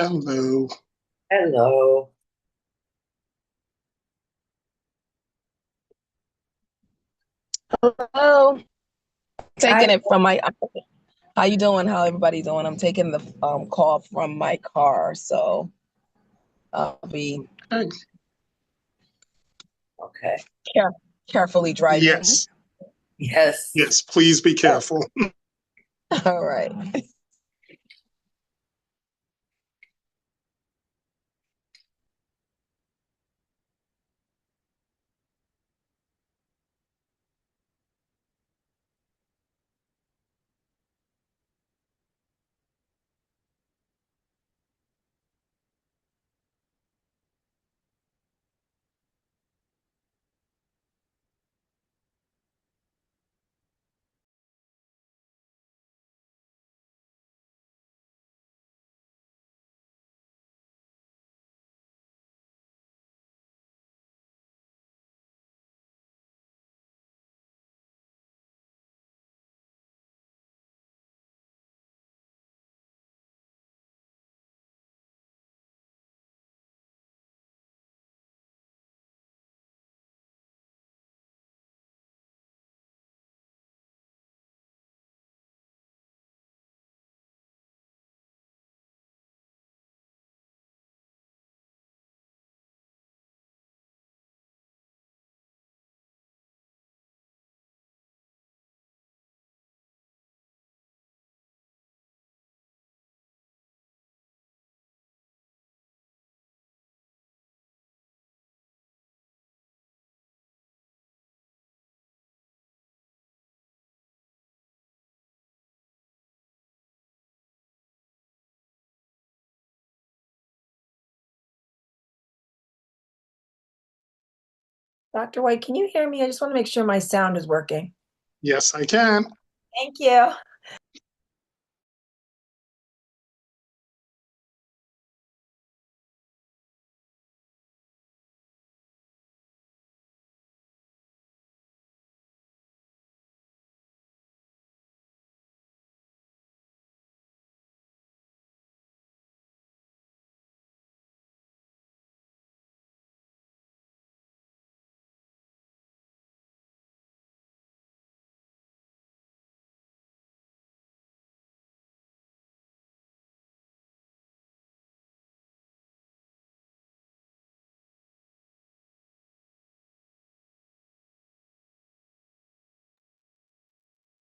Hello. Hello. Hello. Hi. Taking it from my. How you doing? How everybody doing? I'm taking the call from my car, so I'll be Hey. Okay. care- carefully driving. Yes, Yes. yes, please be careful. All right. Dr. White, can you hear me? I just want to make sure my sound is working. Yes, I can. Thank you.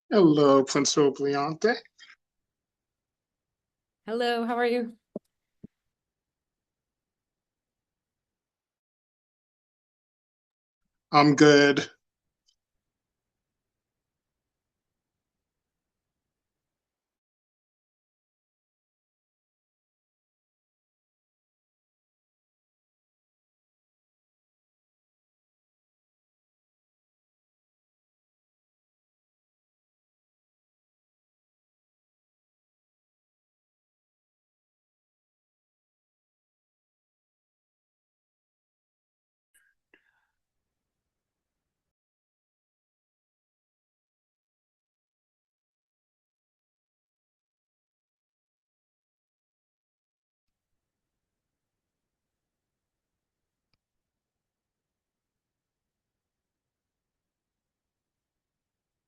Hello, Principal Bliante. Hello, how are you? I'm good.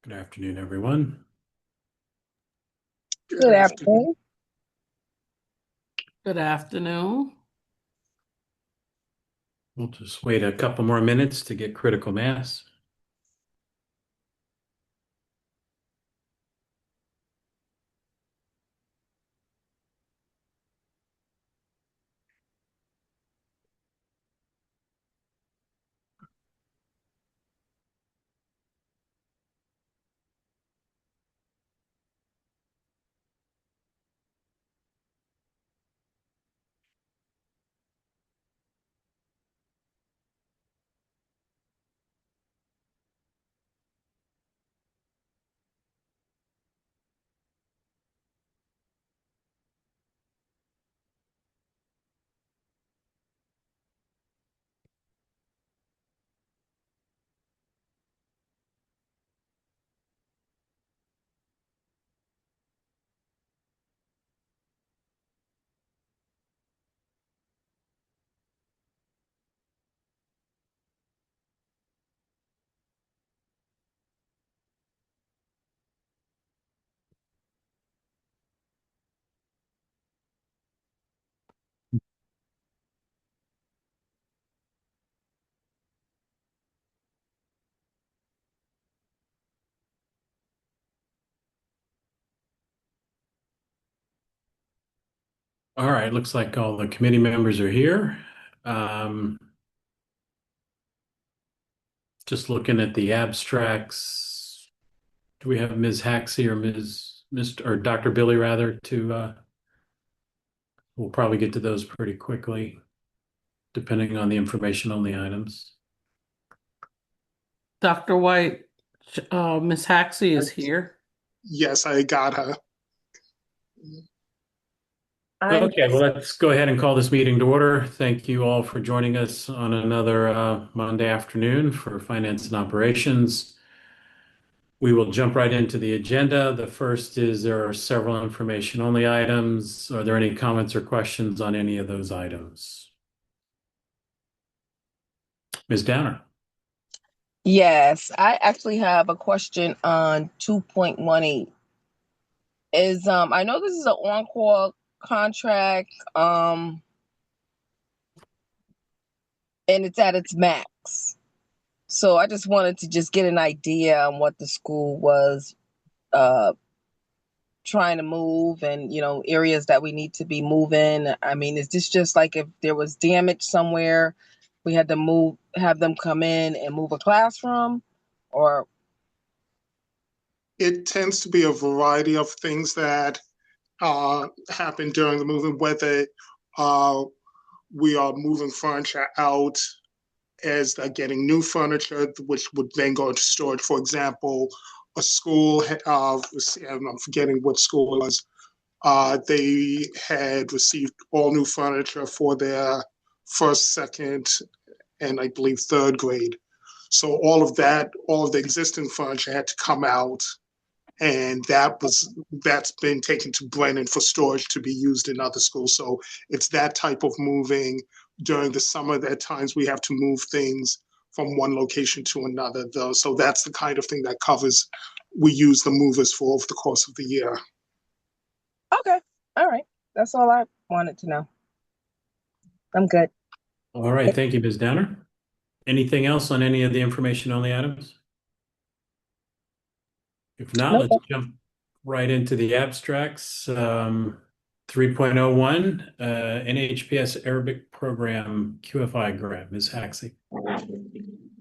Good afternoon, everyone. Good afternoon. Good afternoon. We'll just wait a couple more minutes to get critical mass. All right, looks like all the committee members are here. Um, just looking at the abstracts. Do we have Ms. Haxey or Mr. or Dr. Billy rather to we'll probably get to those pretty quickly, depending on the information on the items. Dr. White, Miss Haxey is here. Yes, I got her. I'm Okay, well, let's go ahead and call this meeting to order. Thank you all for joining us on another Monday afternoon for Finance and Operations. We will jump right into the agenda. The first is there are several information-only items. Are there any comments or questions on any of those items? Ms. Downer. Yes, I actually have a question on 2.18. I know this is an on-call contract, and it's at its max. So I just wanted to just get an idea on what the school was trying to move and, areas that we need to be moving. I mean, is this just like if there was damage somewhere, we had to have them come in and move a classroom, or? It tends to be a variety of things that happen during the moving, whether we are moving furniture out as they're getting new furniture, which would then go into storage. For example, a school, I'm forgetting what school it was, they had received all new furniture for their first, second, and I believe third grade. So all of the existing furniture had to come out, and that's been taken to Brennan for storage to be used in other schools. So it's that type of moving. During the summer, at times we have to move things from one location to another, though. So that's the kind of thing that we use the movers for over the course of the year. Okay. All right. That's all I wanted to know. I'm good. All right, thank you, Ms. Downer. Anything else on any of the information-only items? If not, Nope. let's jump right into the abstracts. 3.01, NHPS Arabic Program QFI grant. Ms. Haxey.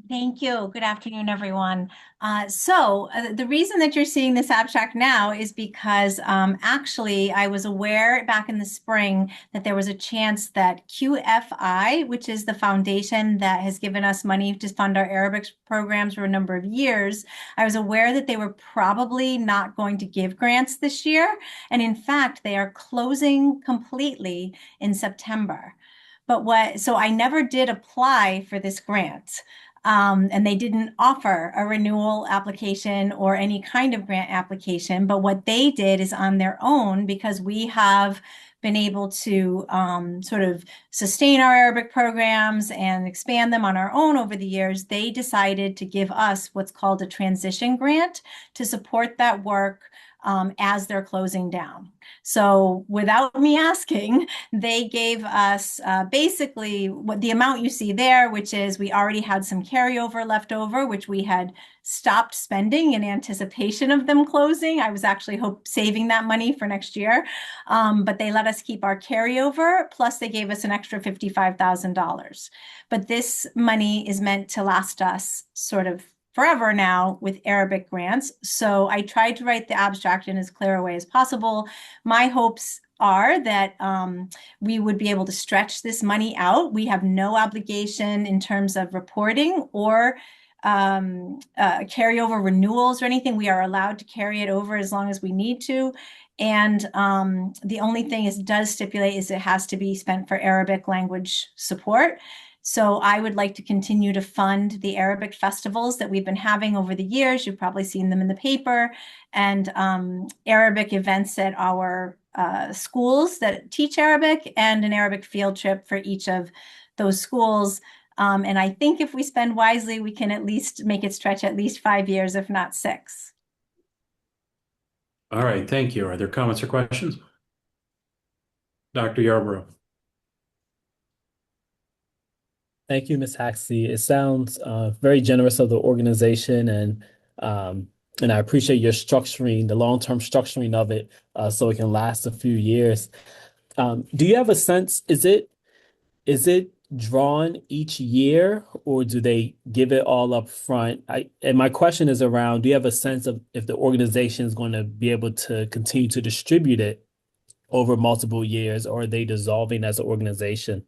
Thank you. Good afternoon, everyone. The reason that you're seeing this abstract now is because actually I was aware back in the spring that there was a chance that QFI, which is the foundation that has given us money to fund our Arabic programs for a number of years, I was aware that they were probably not going to give grants this year. And in fact, they are closing completely in September. So I never did apply for this grant. And they didn't offer a renewal application or any kind of grant application. But what they did is on their own, because we have been able to sort of sustain our Arabic programs and expand them on our own over the years, they decided to give us what's called a transition grant to support that work as they're closing down. So without me asking, they gave us basically what the amount you see there, which is we already had some carryover left over, which we had stopped spending in anticipation of them closing. I was actually saving that money for next year, but they let us keep our carryover, plus they gave us an extra $55,000. But this money is meant to last us sort of forever now with Arabic grants. So I tried to write the abstract in as clear a way as possible. My hopes are that we would be able to stretch this money out. We have no obligation in terms of reporting or carryover renewals or anything. We are allowed to carry it over as long as we need to. And the only thing it does stipulate is it has to be spent for Arabic language support. So I would like to continue to fund the Arabic festivals that we've been having over the years. You've probably seen them in the paper, and Arabic events at our schools that teach Arabic, and an Arabic field trip for each of those schools. And I think if we spend wisely, we can at least make it stretch at least 5 years, if not 6. All right, thank you. Are there comments or questions? Dr. Yarborough. Thank you, Ms. Haxey. It sounds very generous of the organization, and I appreciate your structuring, the long-term structuring of it, so it can last a few years. Do you have a sense, is it drawn each year or do they give it all up front? And my question is around, do you have a sense of if the organization is going to be able to continue to distribute it over multiple years, or are they dissolving as an organization?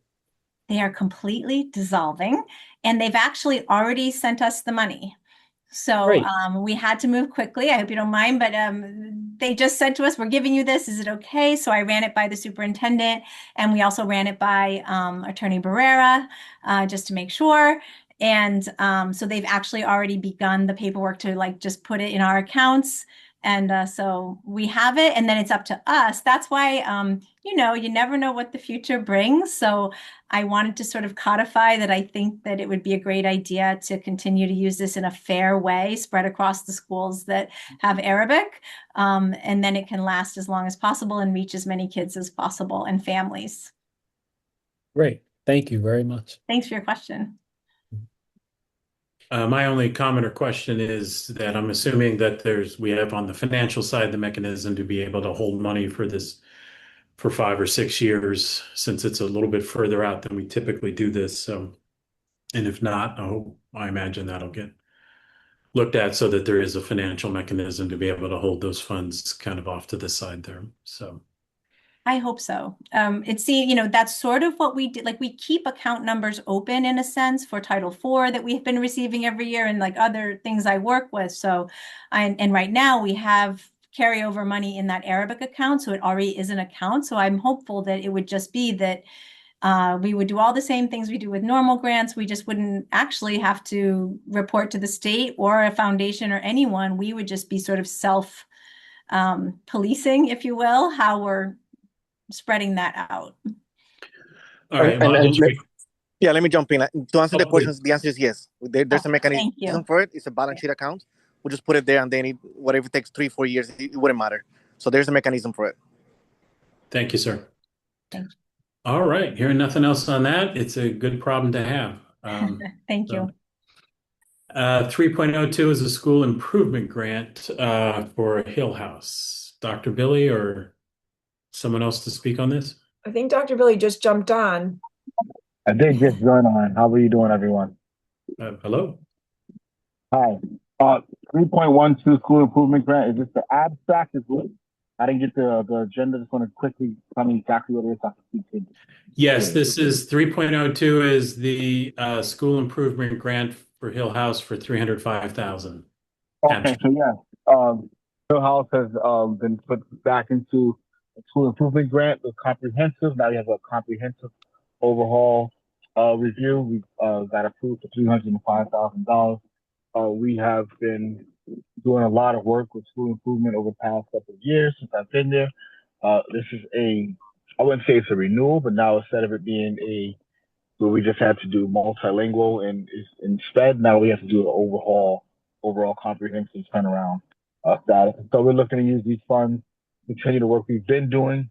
They are completely dissolving, and they've actually already sent us the money. So Great. we had to move quickly. I hope you don't mind, but they just said to us, "We're giving you this. Is it okay?" So I ran it by the superintendent, and we also ran it by Attorney Barrera just to make sure. And so they've actually already begun the paperwork to like just put it in our accounts. And so we have it, and then it's up to us. That's why, you never know what the future brings. So I wanted to sort of codify that I think that it would be a great idea to continue to use this in a fair way, spread across the schools that have Arabic. And then it can last as long as possible and reach as many kids as possible and families. Great. Thank you very much. Thanks for your question. My only comment or question is that I'm assuming that we have on the financial side the mechanism to be able to hold money for this for 5 or 6 years, since it's a little bit further out than we typically do this. So, and if not, I imagine that'll get looked at so that there is a financial mechanism to be able to hold those funds kind of off to the side there. So. I hope so. That's sort of what we did. Like we keep account numbers open in a sense for Title IV that we've been receiving every year and like other things I work with. So, and right now we have carryover money in that Arabic account. So it already is an account. So I'm hopeful that it would just be that we would do all the same things we do with normal grants. We just wouldn't actually have to report to the state or a foundation or anyone. We would just be sort of self policing, if you will, how we're spreading that out. All right. Yeah, let me jump in. To answer the questions, please. the answer is yes. There's a mechanism for it. It's a balance sheet account. We'll just put it there, and then whatever it takes 3-4 years, it wouldn't matter. So there's a mechanism for it. Thank you, sir. Thank you. All right. Hearing nothing else on that, it's a good problem to have. Thank you. 3.02 is a school improvement grant for Hill House. Dr. Billy or someone else to speak on this? I think Dr. Billy just jumped on. I did just join on. How are you doing, everyone? Hello. Hi. 3.12 school improvement grant. Is this the abstract as well? I didn't get the agenda. Just want to quickly tell me exactly what it is. I can speak to. Yes, this is 3.02 is the school improvement grant for Hill House for $305,000. Okay, so yeah, Hill House has been put back into a school improvement grant with comprehensive. Now we have a comprehensive overhaul review. We got approved for $305,000. We have been doing a lot of work with school improvement over the past couple of years since I've been there. This is I wouldn't say it's a renewal, but now instead of it being where we just had to do multilingual and instead now we have to do an overall comprehensive turnaround status. And so we're looking to use these funds, continue the work we've been doing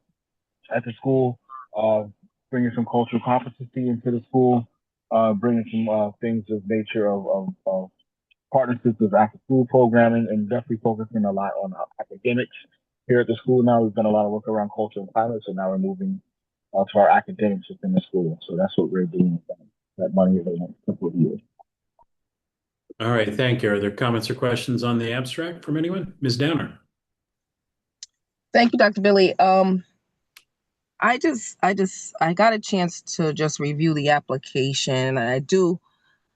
at the school, bringing some cultural competency into the school, bringing some things of nature of partnerships with after school programming, and definitely focusing a lot on academics here at the school. Now we've done a lot of work around culture and climate, so now we're moving to our academics within the school. So that's what we're doing with that money over the next couple of years. All right, thank you. Are there comments or questions on the abstract from anyone? Ms. Downer. Thank you, Dr. Billy. I got a chance to just review the application. I do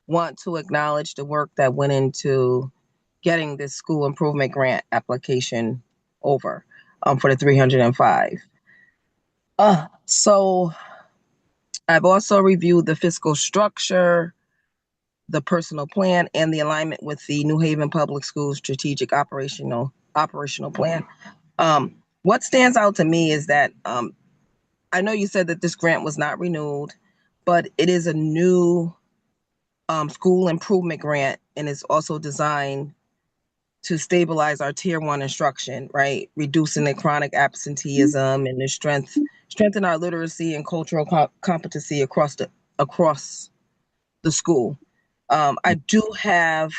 want to acknowledge the work that went into getting this school improvement grant application over for the 305. So I've also reviewed the fiscal structure, the personal plan, and the alignment with the New Haven Public Schools strategic operational plan. What stands out to me is that I know you said that this grant was not renewed, but it is a new school improvement grant, and it's also designed to stabilize our tier 1 instruction, right? Reducing the chronic absenteeism and strengthen our literacy and cultural competency across the school. I do have,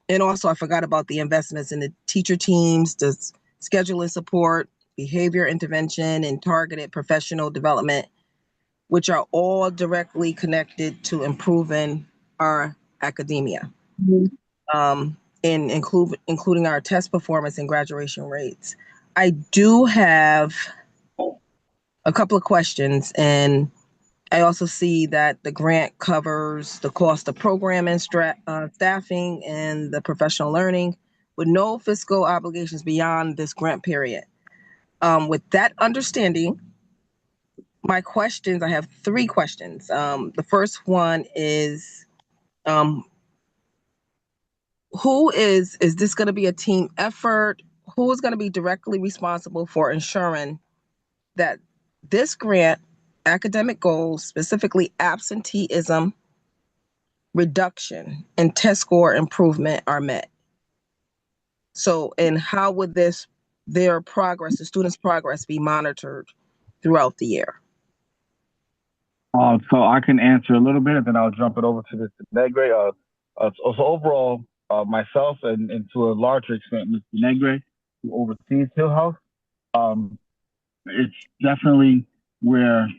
and also I forgot about the investments in the teacher teams, the scheduling support, behavior intervention, and targeted professional development, which are all directly connected to improving our academia, and including our test performance and graduation rates. I do have a couple of questions, and I also see that the grant covers the cost of programming, staffing, and the professional learning with no fiscal obligations beyond this grant period. With that understanding, my questions, I have 3 questions. The first one is, is this going to be a team effort? Who is going to be directly responsible for ensuring that this grant academic goals, specifically absenteeism reduction and test score improvement, are met? So, and how would the students' progress be monitored throughout the year? So I can answer a little bit, and then I'll jump it over to Negre. So overall, myself and to a larger extent, Mr. Negre, who oversees Hill House, it's definitely where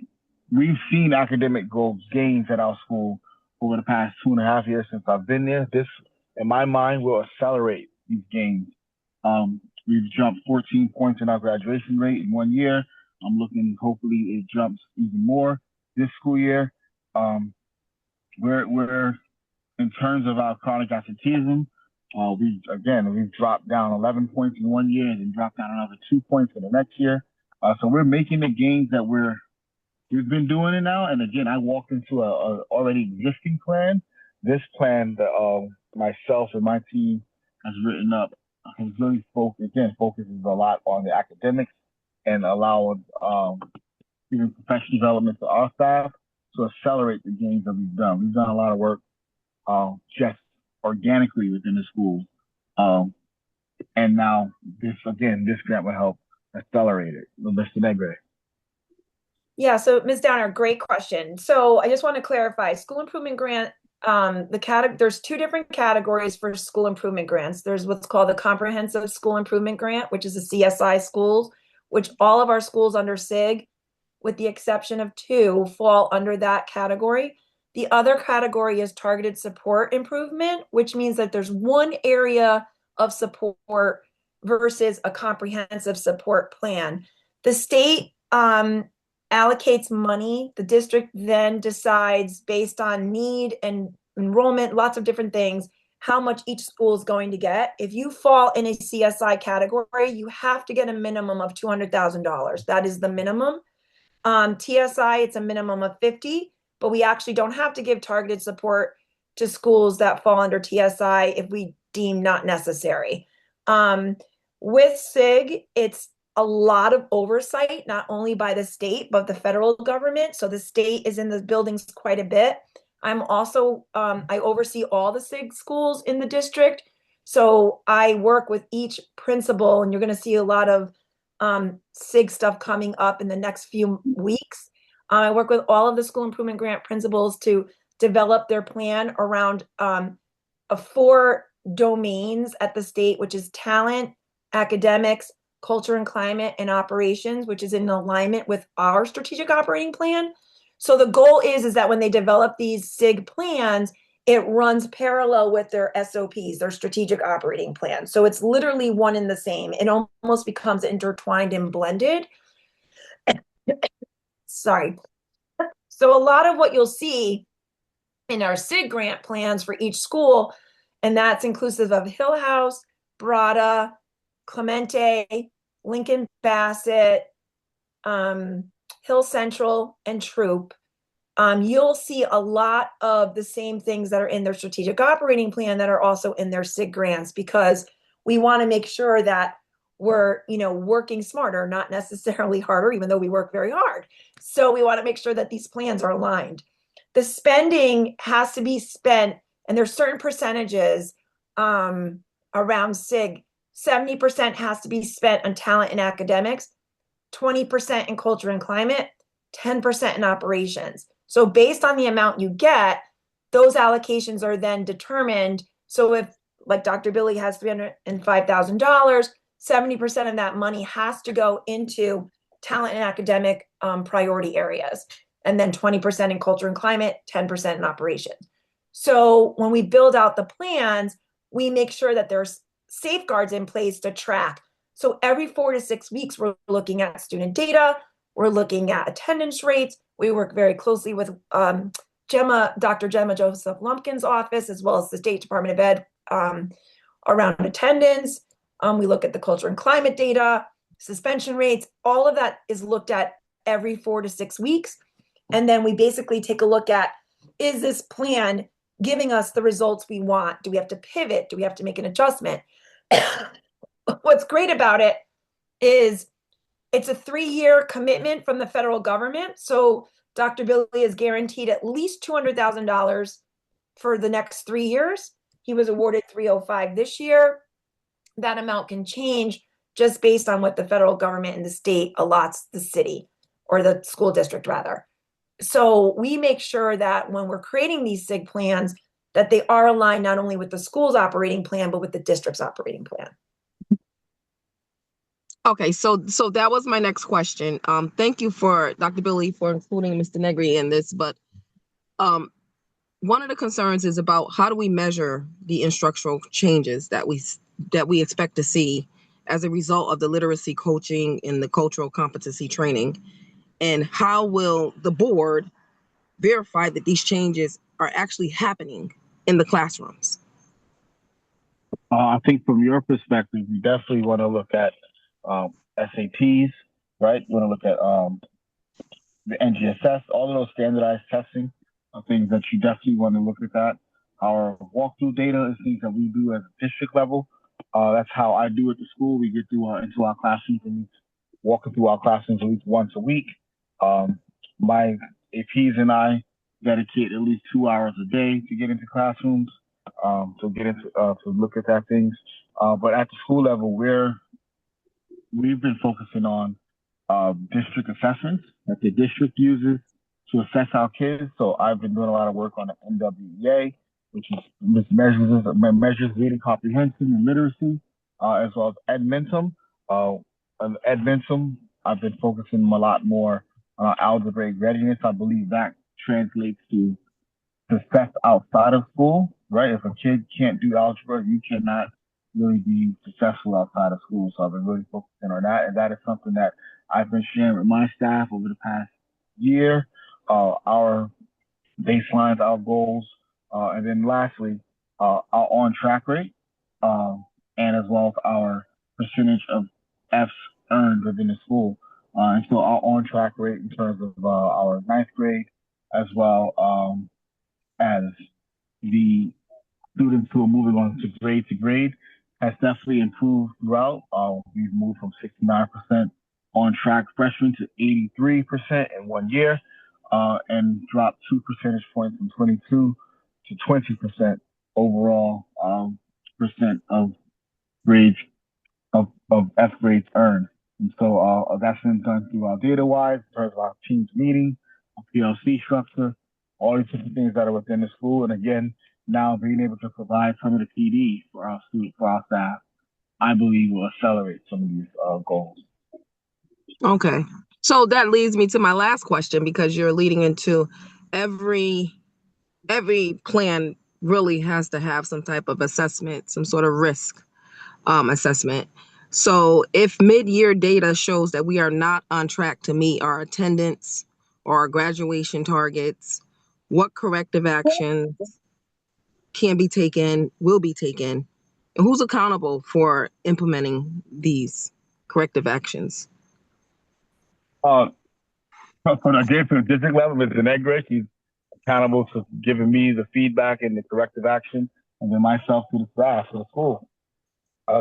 we've seen academic goal gains at our school over the past 2.5 years since I've been there. This, in my mind, will accelerate these gains. We've jumped 14 points in our graduation rate in 1 year. I'm looking, hopefully it jumps even more this school year. We're in terms of our chronic absenteeism, we've dropped down 11 points in 1 year and then dropped down another 2 points for the next year. So we're making the gains that we've been doing it now. And again, I walked into a already existing plan. This plan that myself and my team has written up has really focuses a lot on the academics and allowing even professional development to our staff to accelerate the gains that we've done. We've done a lot of work just organically within the school. And now this grant will help accelerate it. Mr. Negre. Yeah, so Ms. Downer, great question. So I just want to clarify, school improvement grant, there's 2 different categories for school improvement grants. There's what's called the Comprehensive School Improvement Grant, which is the CSI schools, which all of our schools under SIG, with the exception of 2, fall under that category. The other category is targeted support improvement, which means that there's one area of support versus a comprehensive support plan. The state allocates money. The district then decides based on need and enrollment, lots of different things, how much each school is going to get. If you fall in a CSI category, you have to get a minimum of $200,000. That is the minimum. TSI, it's a minimum of 50, but we actually don't have to give targeted support to schools that fall under TSI if we deem not necessary. With SIG, it's a lot of oversight, not only by the state, but the federal government. So the state is in the buildings quite a bit. I'm also, I oversee all the SIG schools in the district. So I work with each principal, and you're going to see a lot of SIG stuff coming up in the next few weeks. I work with all of the school improvement grant principals to develop their plan around 4 domains at the state, which is talent, academics, culture and climate, and operations, which is in alignment with our strategic operating plan. So the goal is that when they develop these SIG plans, it runs parallel with their SOPs, their strategic operating plan. So it's literally one and the same. It almost becomes intertwined and blended. Sorry. So a lot of what you'll see in our SIG grant plans for each school, and that's inclusive of Hill House, Brada, Clemente, Lincoln Bassett, Hill Central, and Troop, you'll see a lot of the same things that are in their strategic operating plan that are also in their SIG grants, because we want to make sure that we're, working smarter, not necessarily harder, even though we work very hard. So we want to make sure that these plans are aligned. The spending has to be spent, and there's certain percentages around SIG. 70% has to be spent on talent and academics, 20% in culture and climate, 10% in operations. So based on the amount you get, those allocations are then determined. So if, like Dr. Billy has $305,000, 70% of that money has to go into talent and academic priority areas, and then 20% in culture and climate, 10% in operations. So when we build out the plans, we make sure that there's safeguards in place to track. So every 4 to 6 weeks, we're looking at student data, we're looking at attendance rates. We work very closely with Dr. Gemma Joseph Lumpkin's office, as well as the State Department of Ed around attendance. We look at the culture and climate data, suspension rates. All of that is looked at every 4 to 6 weeks. And then we basically take a look at, is this plan giving us the results we want? Do we have to pivot? Do we have to make an adjustment? What's great about it is it's a 3-year commitment from the federal government. So Dr. Billy is guaranteed at least $200,000 for the next 3 years. He was awarded $305 this year. That amount can change just based on what the federal government and the state allots the city, or the school district rather. So we make sure that when we're creating these SIG plans, that they are aligned not only with the school's operating plan, but with the district's operating plan. Okay, so that was my next question. Thank you for Dr. Billy for including Mr. Negri in this, but one of the concerns is about how do we measure the instructional changes that we expect to see as a result of the literacy coaching and the cultural competency training, and how will the board verify that these changes are actually happening in the classrooms? I think from your perspective, you definitely want to look at SATs, right? You want to look at the NGSS, all of those standardized testing are things that you definitely want to look at that. Our walkthrough data is things that we do at the district level. That's how I do at the school. We get through into our classrooms and walking through our classrooms at least once a week. My APs and I dedicate at least 2 hours a day to get into classrooms, to look at that things. But at the school level, we've been focusing on district assessments that the district uses to assess our kids. So I've been doing a lot of work on the NWEA, which measures reading comprehension and literacy, as well as Edmentum. Edmentum, I've been focusing a lot more on algebraic readiness. I believe that translates to success outside of school, right? If a kid can't do algebra, you cannot really be successful outside of school. So I've been really focusing on that. And that is something that I've been sharing with my staff over the past year, our baselines, our goals, and then lastly, our on track rate, and as well as our percentage of Fs earned within the school. And so our on track rate in terms of our 9th grade, as well as the students who are moving on to grade, has definitely improved throughout. We've moved from 69% on track freshmen to 83% in 1 year, and dropped 2 percentage points from 22 to 20% overall percent of grades of F grades earned. And so that's been done through our data-wise, in terms of our teams meeting, our PLC structure, all these different things that are within the school. And again, now being able to provide some of the PD for our students, for our staff, I believe will accelerate some of these goals. Okay, so that leads me to my last question, because you're leading into every plan really has to have some type of assessment, some sort of risk assessment. So if mid-year data shows that we are not on track to meet our attendance or our graduation targets, what corrective actions can be taken, will be taken, and who's accountable for implementing these corrective actions? Again, for the district level, Mr. Negri, he's accountable for giving me the feedback and the corrective action, and then myself to the staff, to the school.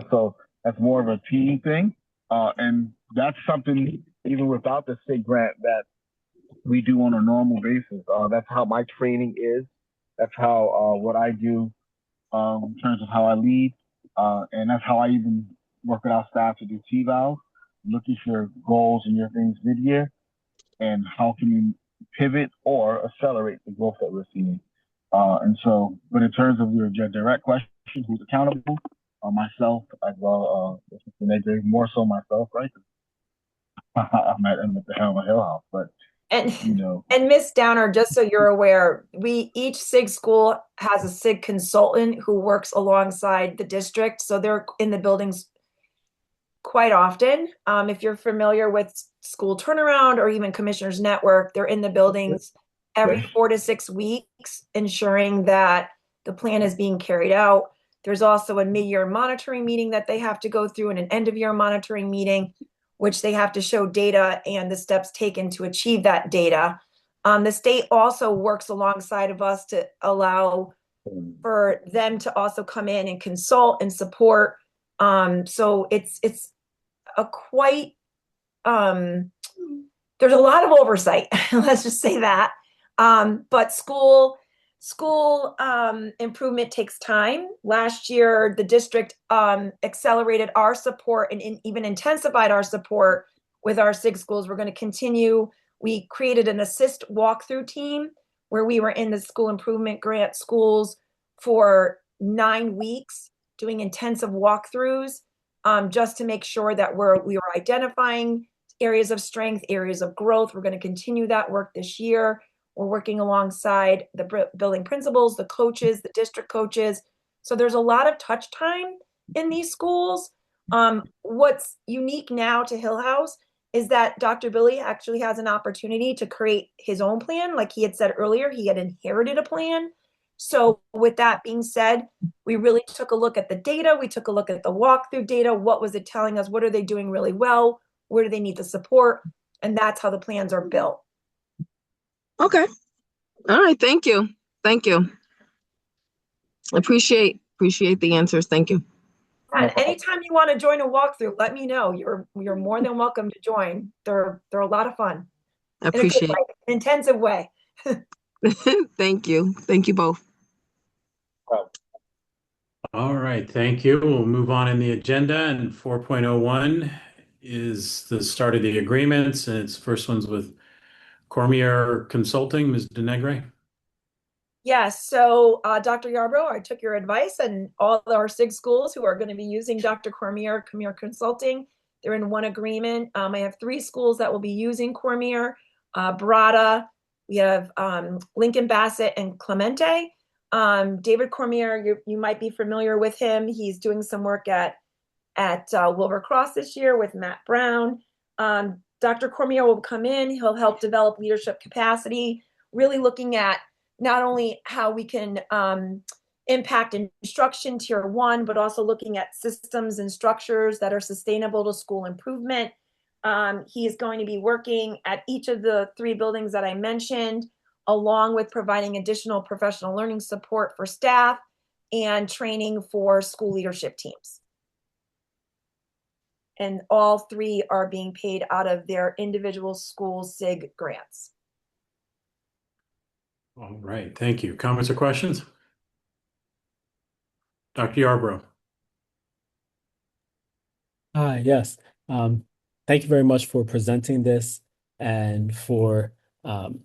So that's more of a team thing. And that's something, even without the state grant, that we do on a normal basis. That's how my training is. That's how what I do in terms of how I lead. And that's how I even work with our staff to do T-Vals, look at your goals and your things mid-year, and how can you pivot or accelerate the growth that we're seeing. And so, but in terms of your direct question, who's accountable? myself as well, Mr. Negre, more so myself, right? I'm at the helm of Hill House, but And you know, and Miss Downer, just so you're aware, each SIG school has a SIG consultant who works alongside the district, so they're in the buildings quite often. If you're familiar with school turnaround or even Commissioners Network, they're in the buildings every 4 to 6 weeks, ensuring that the plan is being carried out. There's also a mid-year monitoring meeting that they have to go through and an end-of-year monitoring meeting, which they have to show data and the steps taken to achieve that data. The state also works alongside of us to allow for them to also come in and consult and support. So it's a quite there's a lot of oversight. Let's just say that. But school improvement takes time. Last year, the district accelerated our support and even intensified our support with our SIG schools. We're going to continue. We created an assist walkthrough team where we were in the school improvement grant schools for 9 weeks doing intensive walkthroughs, just to make sure that we were identifying areas of strength, areas of growth. We're going to continue that work this year. We're working alongside the building principals, the coaches, the district coaches. So there's a lot of touch time in these schools. What's unique now to Hill House is that Dr. Billy actually has an opportunity to create his own plan. Like he had said earlier, he had inherited a plan. So with that being said, we really took a look at the data. We took a look at the walkthrough data. What was it telling us? What are they doing really well? Where do they need the support? And that's how the plans are built. Okay. All right. Thank you. Thank you. Appreciate the answers. Thank you. And anytime you want to join a walkthrough, let me know. You're more than welcome to join. They're a lot of fun. I appreciate in an intensive way. Thank you. Thank you both. All right, thank you. We'll move on in the agenda, and 4.01 is the start of the agreements, and its first one's with Cormier Consulting. Ms. DeNegre. Yes, so Dr. Yarbrough, I took your advice, and all our SIG schools who are going to be using Dr. Cormier Consulting, they're in one agreement. I have 3 schools that will be using Cormier, Barada, we have Lincoln Bassett and Clemente. David Cormier, you might be familiar with him. He's doing some work at Wilbur Cross this year with Matt Brown. Dr. Cormier will come in. He'll help develop leadership capacity, really looking at not only how we can impact instruction tier 1, but also looking at systems and structures that are sustainable to school improvement. He is going to be working at each of the 3 buildings that I mentioned, along with providing additional professional learning support for staff and training for school leadership teams. And all 3 are being paid out of their individual school SIG grants. All right, thank you. Comments or questions? Dr. Yarbrough. Yes. Thank you very much for presenting this and for kind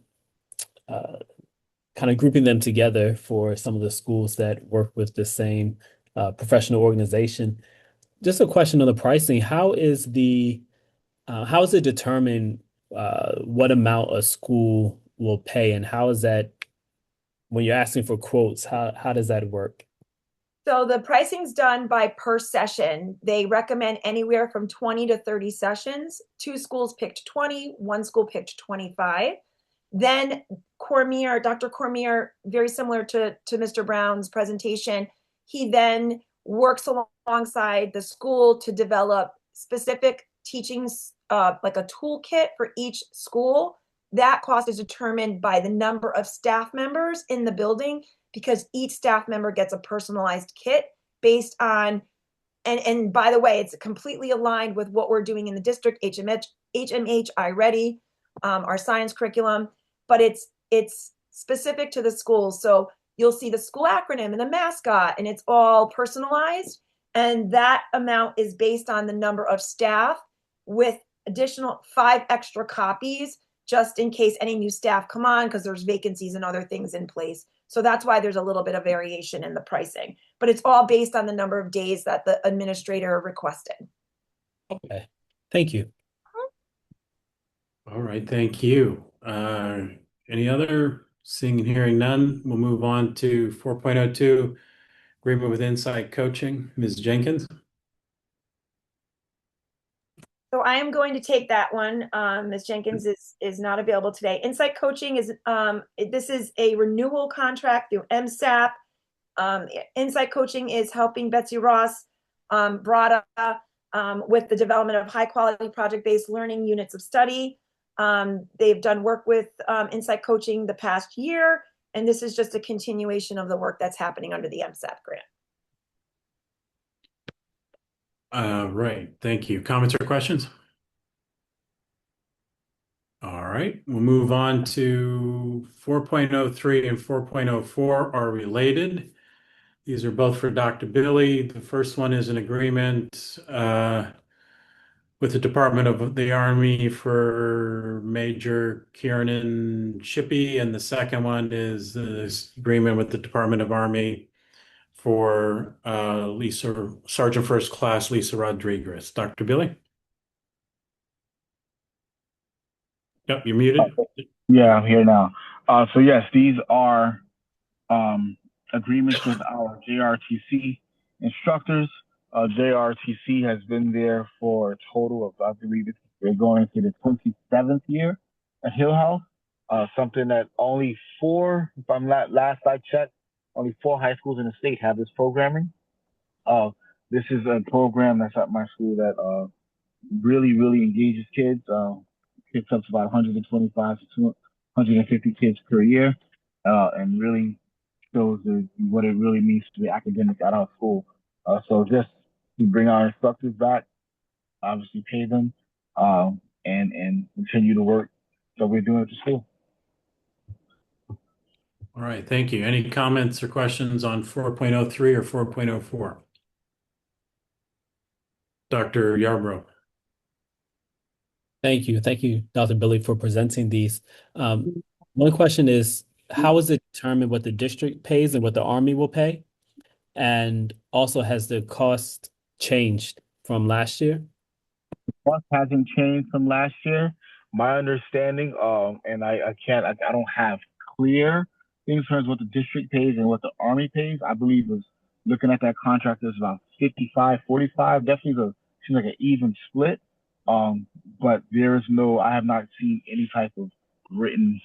of grouping them together for some of the schools that work with the same professional organization. Just a question on the pricing. How is it determined what amount a school will pay, and how is that when you're asking for quotes, how does that work? So the pricing's done by per session. They recommend anywhere from 20 to 30 sessions. 2 schools picked 20, 1 school picked 25. Then Dr. Cormier, very similar to Mr. Brown's presentation, he then works alongside the school to develop specific teachings, like a toolkit for each school. That cost is determined by the number of staff members in the building, because each staff member gets a personalized kit based on, and by the way, it's completely aligned with what we're doing in the district, HMH iReady, our science curriculum, but it's specific to the schools. So you'll see the school acronym and the mascot, and it's all personalized. And that amount is based on the number of staff, with additional 5 extra copies just in case any new staff come on, because there's vacancies and other things in place. So that's why there's a little bit of variation in the pricing, but it's all based on the number of days that the administrator requested. Okay. Thank you. All right, thank you. Any other? Seeing and hearing none, we'll move on to 4.02, agreement with Insight Coaching. Ms. Jenkins? So I am going to take that one. Ms. Jenkins is not available today. Insight Coaching is, this is a renewal contract through MSAP. Insight Coaching is helping Betsy Ross, Brada, with the development of high quality project-based learning units of study. They've done work with Insight Coaching the past year, and this is just a continuation of the work that's happening under the MSAP grant. Right, thank you. Comments or questions? All right, we'll move on to 4.03 and 4.04 are related. These are both for Dr. Billy. The first one is an agreement with the Department of the Army for Major Kieran Shippey, and the second one is this agreement with the Department of Army for Sergeant First Class Lisa Rodriguez. Dr. Billy? Yep, you're muted. Yeah, I'm here now. So yes, these are agreements with our JRTC instructors. JRTC has been there for a total of, I believe they're going into the 27th year at Hill House. Something that only 4, if I'm not, last I checked, only 4 high schools in the state have this programming. This is a program that's at my school that really engages kids. Picks up to about 125 to 250 kids per year, and really shows what it really means to be academic at our school. So just to bring our instructors back, obviously pay them, and continue to work. So we're doing it to school. All right, thank you. Any comments or questions on 4.03 or 4.04? Dr. Yarbrough. Thank you. Thank you, Dr. Billy, for presenting these. One question is, how is it determined what the district pays and what the Army will pay? And also, has the cost changed from last year? The cost hasn't changed from last year. My understanding, and I don't have clear things in terms of what the district pays and what the Army pays. I believe was looking at that contract, there's about 55-45. Definitely seems like an even split. But there is I have not seen any type of written.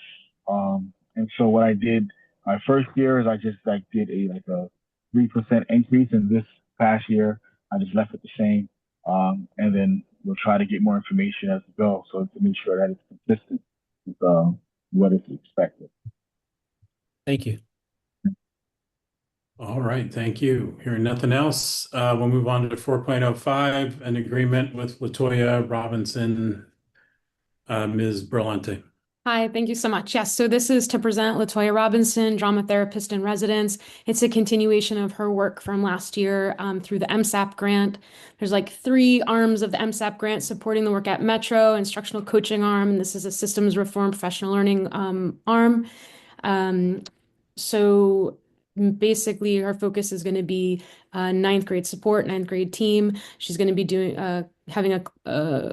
And so what I did my first year is I just did a 3% increase, and this past year I just left it the same. And then we'll try to get more information as we go, so to make sure that it's consistent with what is expected. Thank you. All right, thank you. Hearing nothing else, we'll move on to 4.05, an agreement with Latoya Robinson. Ms. Berlante. Hi, thank you so much. Yes, so this is to present Latoya Robinson, drama therapist in residence. It's a continuation of her work from last year through the MSAP grant. There's 3 arms of the MSAP grant supporting the work at Metro, instructional coaching arm, and this is a systems reform professional learning arm. So basically, her focus is going to be 9th grade support, 9th grade team. She's going to be doing having a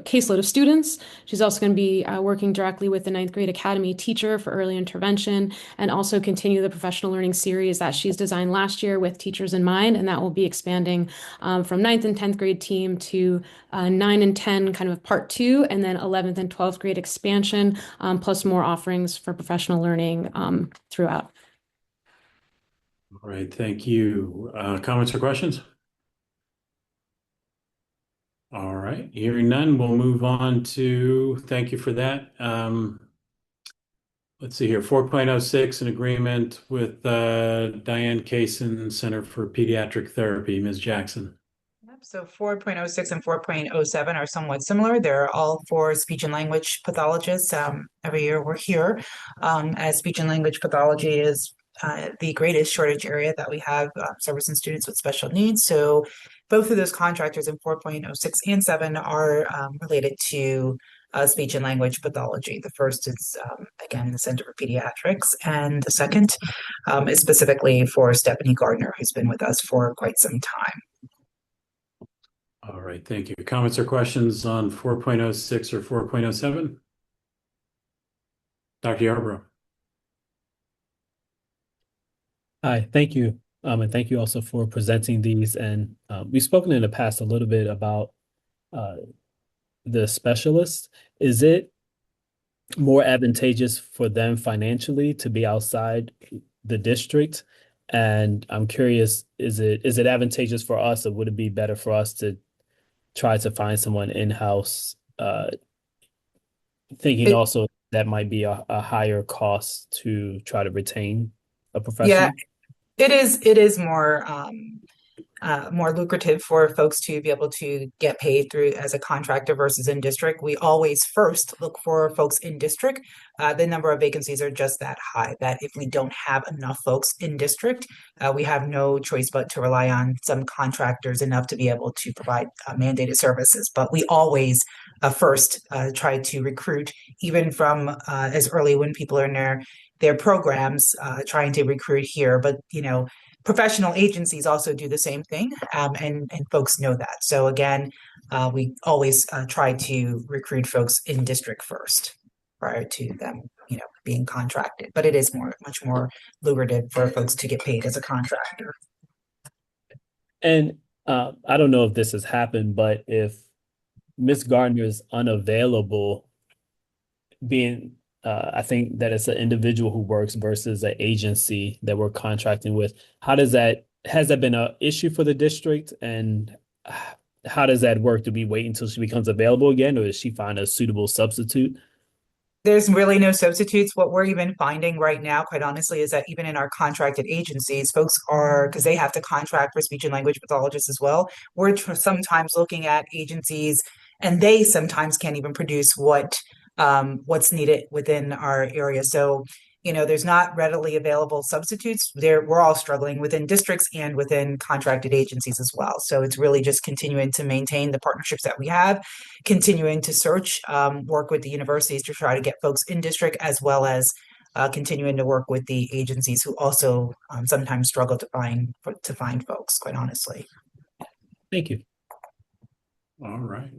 caseload of students. She's also going to be working directly with the 9th grade academy teacher for early intervention, and also continue the professional learning series that she's designed last year with teachers in mind. And that will be expanding from 9th and 10th grade team to 9 and 10 kind of part 2, and then 11th and 12th grade expansion, plus more offerings for professional learning throughout. All right, thank you. Comments or questions? All right, hearing none, we'll move on to, thank you for that. Let's see here, 4.06, an agreement with Diane Kaysen, Center for Pediatric Therapy. Ms. Jackson. So 4.06 and 4.07 are somewhat similar. They're all for speech and language pathologists. Every year we're here, as speech and language pathology is the greatest shortage area that we have, servicing students with special needs. So both of those contractors in 4.06 and 7 are related to speech and language pathology. The first is, again, the Center for Pediatrics, and the second is specifically for Stephanie Gardner, who's been with us for quite some time. All right, thank you. Comments or questions on 4.06 or 4.07? Dr. Yarbrough. Hi, thank you. And thank you also for presenting these. And we've spoken in the past a little bit about the specialists. Is it more advantageous for them financially to be outside the district? And I'm curious, is it advantageous for us, or would it be better for us to try to find someone in-house, thinking also that might be a higher cost to try to retain a professional? Yeah, it is more lucrative for folks to be able to get paid through as a contractor versus in district. We always first look for folks in district. The number of vacancies are just that high that if we don't have enough folks in district, we have no choice but to rely on some contractors enough to be able to provide mandated services. But we always first try to recruit, even from as early when people are in their programs, trying to recruit here. But professional agencies also do the same thing, and folks know that. So again, we always try to recruit folks in district first prior to them, being contracted. But it is much more lucrative for folks to get paid as a contractor. And I don't know if this has happened, but if Ms. Gardner is unavailable, I think that it's an individual who works versus an agency that we're contracting with. Has that been an issue for the district? And how does that work? Do we wait until she becomes available again, or does she find a suitable substitute? There's really no substitutes. What we're even finding right now, quite honestly, is that even in our contracted agencies, folks because they have to contract for speech and language pathologists as well. We're sometimes looking at agencies, and they sometimes can't even produce what's needed within our area. So, there's not readily available substitutes. We're all struggling within districts and within contracted agencies as well. So it's really just continuing to maintain the partnerships that we have, continuing to search, work with the universities to try to get folks in district, as well as continuing to work with the agencies who also sometimes struggle to find folks, quite honestly. Thank you. All right.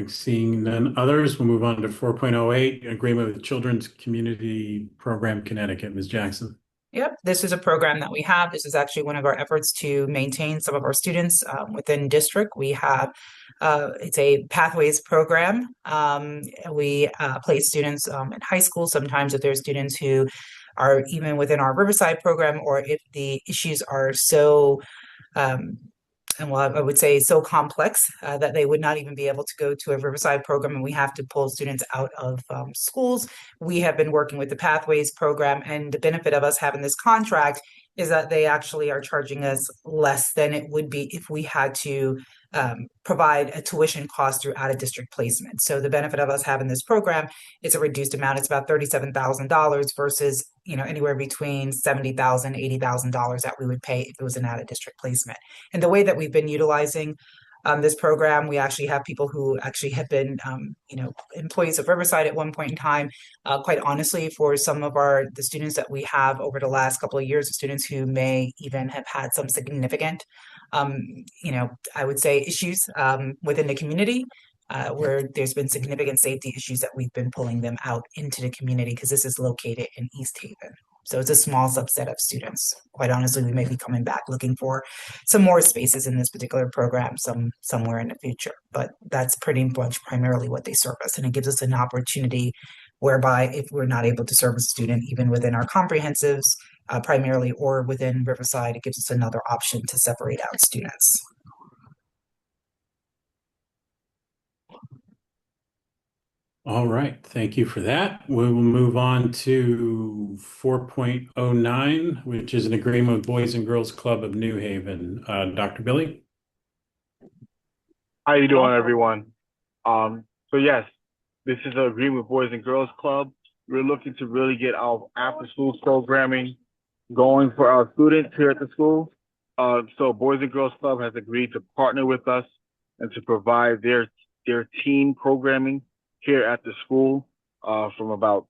Seeing none others, we'll move on to 4.08, agreement with Children's Community Program Connecticut. Ms. Jackson. Yep, this is a program that we have. This is actually one of our efforts to maintain some of our students within district. We have, it's a pathways program. We place students in high school. Sometimes if there's students who are even within our Riverside program, or if the issues are so I would say so complex that they would not even be able to go to a Riverside program, and we have to pull students out of schools. We have been working with the Pathways program, and the benefit of us having this contract is that they actually are charging us less than it would be if we had to provide a tuition cost through out-of-district placement. So the benefit of us having this program is a reduced amount. It's about $37,000 versus anywhere between $70,000, $80,000 that we would pay if it was an out-of-district placement. And the way that we've been utilizing this program, we actually have people who actually have been, employees of Riverside at one point in time. Quite honestly, for some of the students that we have over the last couple of years, students who may even have had some significant, I would say issues within the community, where there's been significant safety issues that we've been pulling them out into the community because this is located in East Haven. So it's a small subset of students. Quite honestly, we may be coming back looking for some more spaces in this particular program somewhere in the future. But that's pretty much primarily what they service. And it gives us an opportunity whereby if we're not able to serve a student, even within our comprehensives, primarily, or within Riverside, it gives us another option to separate out students. All right, thank you for that. We will move on to 4.09, which is an agreement with Boys and Girls Club of New Haven. Dr. Billy? How you doing, everyone? So yes, this is an agreement with Boys and Girls Club. We're looking to really get our after-school programming going for our students here at the school. So Boys and Girls Club has agreed to partner with us and to provide their their teen programming here at the school from about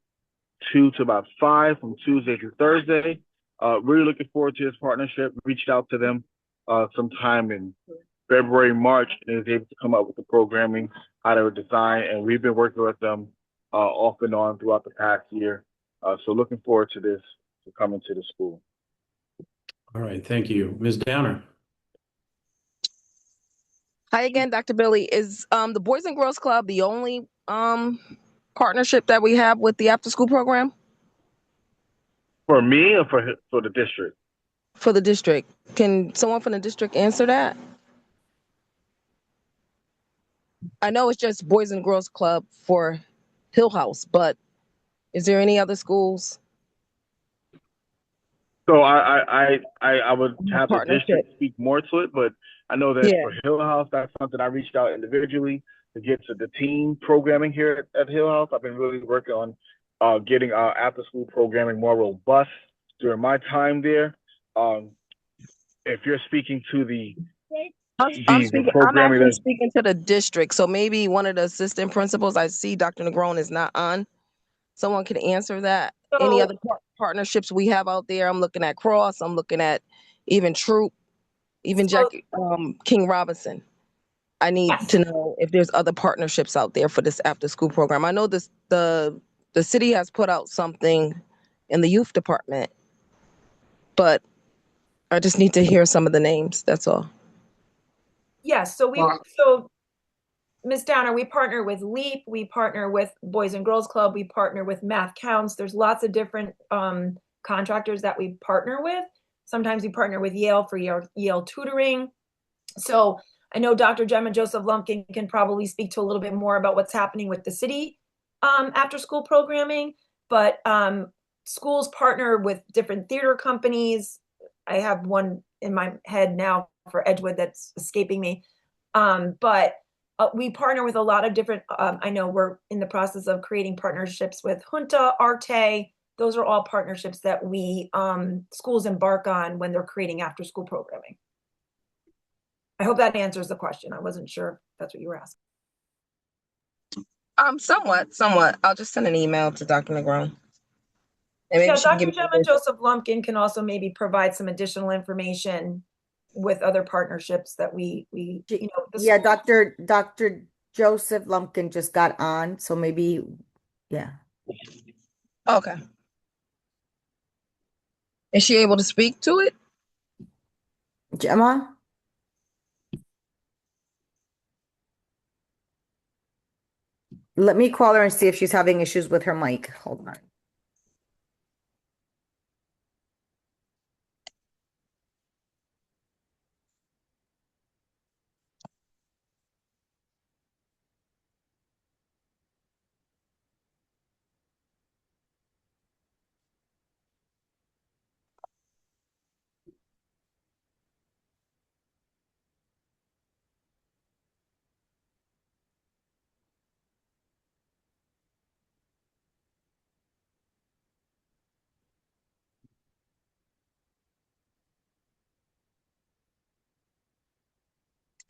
2 to about 5 from Tuesday to Thursday. Really looking forward to this partnership. Reached out to them sometime in February, March, and was able to come up with the programming, how they were designed, and we've been working with them off and on throughout the past year. So looking forward to this to come into the school. All right, thank you. Ms. Downer. Hi again, Dr. Billy. Is the Boys and Girls Club the only partnership that we have with the after school program? For me or for the district? For the district. Can someone from the district answer that? I know it's just Boys and Girls Club for Hill House, but is there any other schools? So I would have the Partnership. district speak more to it, but I know that Yeah. for Hill House, that's something I reached out individually to get to the teen programming here at Hill House. I've been really working on getting our after school programming more robust during my time there. If you're speaking to the I'm programming actually that speaking to the district, so maybe one of the assistant principals. I see Dr. Negron is not on. Someone can answer that. Any So- other partnerships we have out there? I'm looking at Cross. I'm looking at even Troop, even Jackie King Robinson. I need to know if there's other partnerships out there for this after school program. I know this the city has put out something in the youth department, but I just need to hear some of the names. That's all. Yes, so Ms. Downer, we partner with LEAP, we partner with Boys and Girls Club, we partner with Math Counts. There's lots of different contractors that we partner with. Sometimes we partner with Yale for Yale tutoring. So I know Dr. Gemma Joseph Lumpkin can probably speak to a little bit more about what's happening with the city after school programming, but schools partner with different theater companies. I have one in my head now for Edgewood that's escaping me. But we partner with a lot of different, I know we're in the process of creating partnerships with Junta, Arte. Those are all partnerships that we, schools embark on when they're creating after school programming. I hope that answers the question. I wasn't sure if that's what you were asking. Somewhat. I'll just send an email to Dr. Negron. And maybe Yeah, she can Dr. give me Gemma Joseph Lumpkin can also maybe provide some additional information with other partnerships that we Yeah, Dr. Joseph Lumpkin just got on, so maybe, yeah. Okay. Is she able to speak to it? Gemma? Let me call her and see if she's having issues with her mic. Hold on.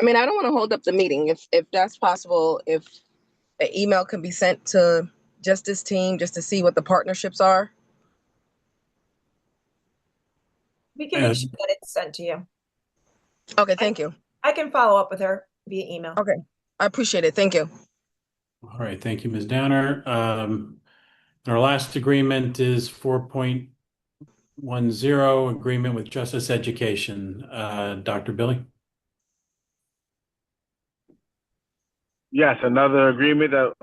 I mean, I don't want to hold up the meeting. If that's possible, if an email can be sent to Justice Team just to see what the partnerships are. We can make sure that it's sent to you. Okay, thank you. I can follow up with her via email. Okay, I appreciate it. Thank you. All right, thank you, Ms. Downer. Our last agreement is 4.10 agreement with Justice Education. Dr. Billy? Yes, another agreement that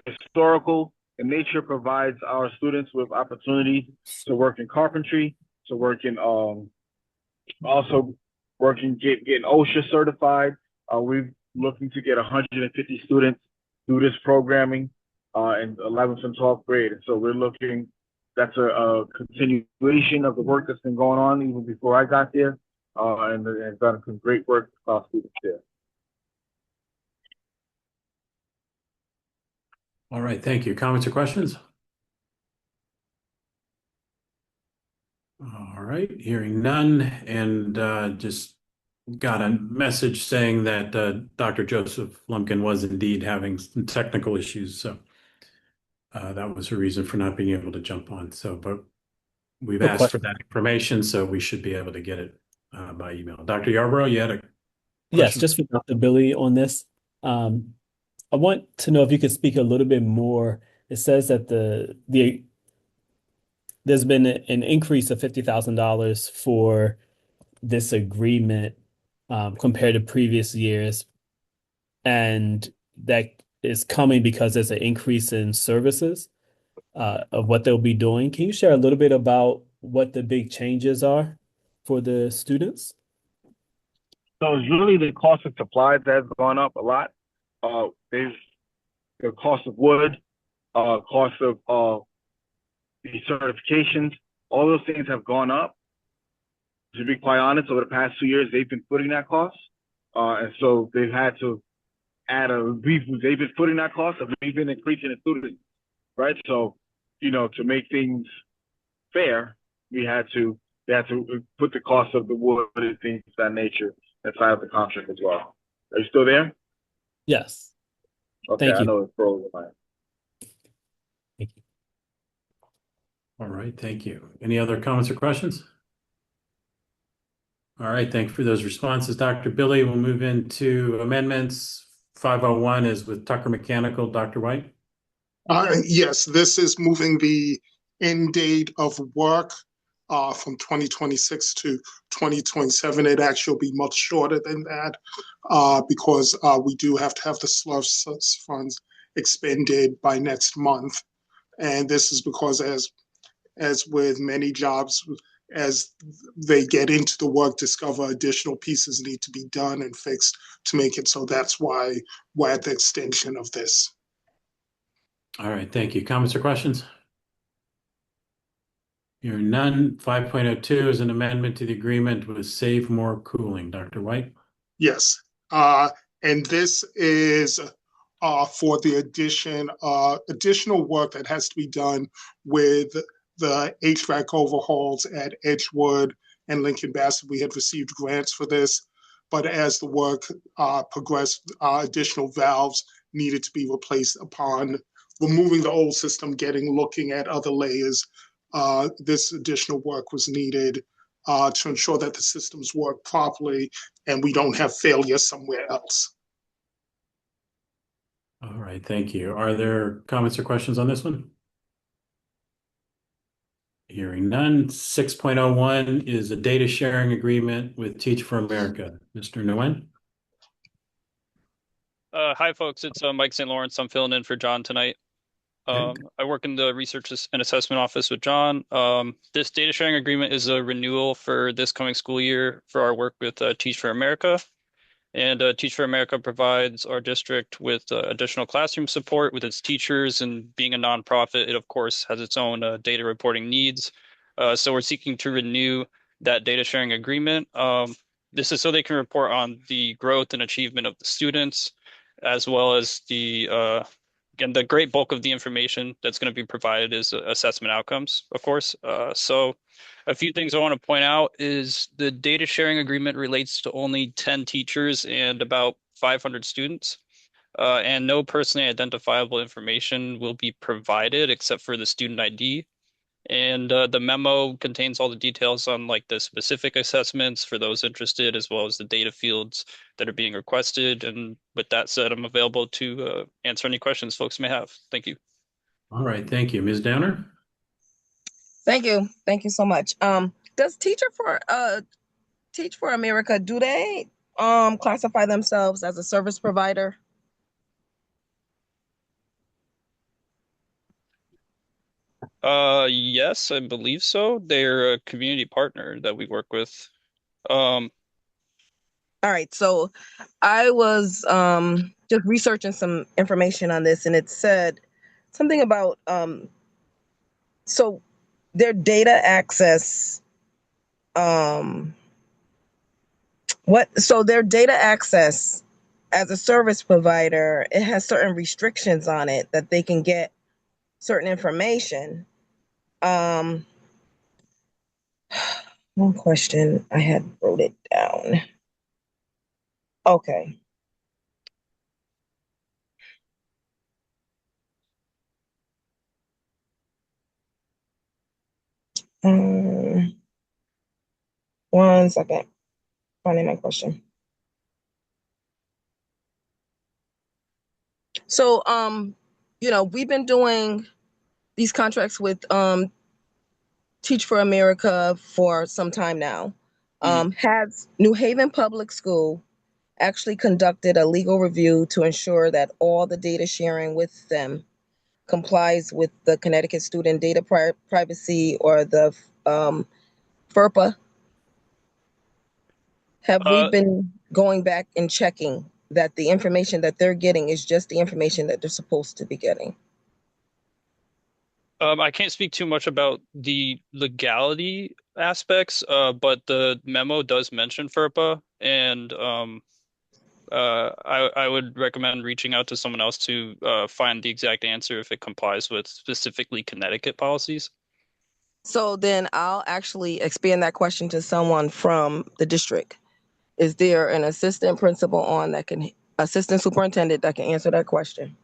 historical in nature provides our students with opportunity to work in carpentry, to work in also getting OSHA certified. We're looking to get 150 students through this programming in 11th and 12th grade. And so that's a continuation of the work that's been going on even before I got there, and done some great work with our students there. All right, thank you. Comments or questions? All right, hearing none, and just got a message saying that Dr. Joseph Lumpkin was indeed having some technical issues. So that was her reason for not being able to jump on. So, but we've asked for that information, so we should be able to get it by email. Dr. Yarborough, you had a Yes, question? just for Dr. Billy on this. I want to know if you could speak a little bit more. It says that there's been an increase of $50,000 for this agreement compared to previous years, and that is coming because there's an increase in services of what they'll be doing. Can you share a little bit about what the big changes are for the students? So it's really the cost of supplies that has gone up a lot. There's the cost of wood, cost of the certifications, all those things have gone up. To be quite honest, over the past 2 years, they've been footing that cost. And so they've had to they've been footing that cost, and we've been increasing the students, right? So, to make things fair, they had to put the cost of the wood and things of that nature inside of the contract as well. Are you still there? Yes. Okay, Thank I you. know it's frozen. Thank you. All right, thank you. Any other comments or questions? All right, thank you for those responses, Dr. Billy. We'll move into amendments. 501 is with Tucker Mechanical. Dr. White? Yes, this is moving the end date of work from 2026 to 2027. It actually will be much shorter than that because we do have to have the SLURF funds expended by next month. And this is because as with many jobs, as they get into the work, discover additional pieces need to be done and fixed to make it. So that's why we're at the extension of this. All right, thank you. Comments or questions? Hearing none. 5.02 is an amendment to the agreement with Save More Cooling. Dr. White? Yes. And this is for the additional work that has to be done with the HVAC overhauls at Edgewood and Lincoln Bassett. We had received grants for this, but as the work progressed, additional valves needed to be replaced upon removing the old system, looking at other layers. This additional work was needed to ensure that the systems work properly and we don't have failure somewhere else. All right, thank you. Are there comments or questions on this one? Hearing none. 6.01 is a data sharing agreement with Teach for America. Mr. Nguyen? Hi, folks. It's Mike St. Lawrence. I'm filling in for John tonight. I work in the research and assessment office with John. This data sharing agreement is a renewal for this coming school year for our work with Teach for America. And Teach for America provides our district with additional classroom support with its teachers, and being a nonprofit, it of course has its own data reporting needs. So we're seeking to renew that data sharing agreement. This is so they can report on the growth and achievement of the students, as well as again, the great bulk of the information that's going to be provided is assessment outcomes, of course. So a few things I want to point out is the data sharing agreement relates to only 10 teachers and about 500 students. And no personally identifiable information will be provided except for the student ID. And the memo contains all the details on like the specific assessments for those interested, as well as the data fields that are being requested. And with that said, I'm available to answer any questions folks may have. Thank you. All right, thank you. Ms. Downer? Thank you. Thank you so much. Does Teach for America, do they classify themselves as a service provider? Yes, I believe so. They're a community partner that we work with. All right, so I was just researching some information on this, and it said something about so their data access their data access as a service provider, it has certain restrictions on it that they can get certain information. One question I had wrote it down. Okay. Um, 1 second. Finding my question. So, we've been doing these contracts with Teach for America for some time now. Has New Haven Public School actually conducted a legal review to ensure that all the data sharing with them complies with the Connecticut Student Data Privacy or the FERPA? Have we been going back and checking that the information that they're getting is just the information that they're supposed to be getting? I can't speak too much about the legality aspects, but the memo does mention FERPA, and I would recommend reaching out to someone else to find the exact answer if it complies with specifically Connecticut policies. So then I'll actually expand that question to someone from the district. Is there an assistant principal assistant superintendent that can answer that question?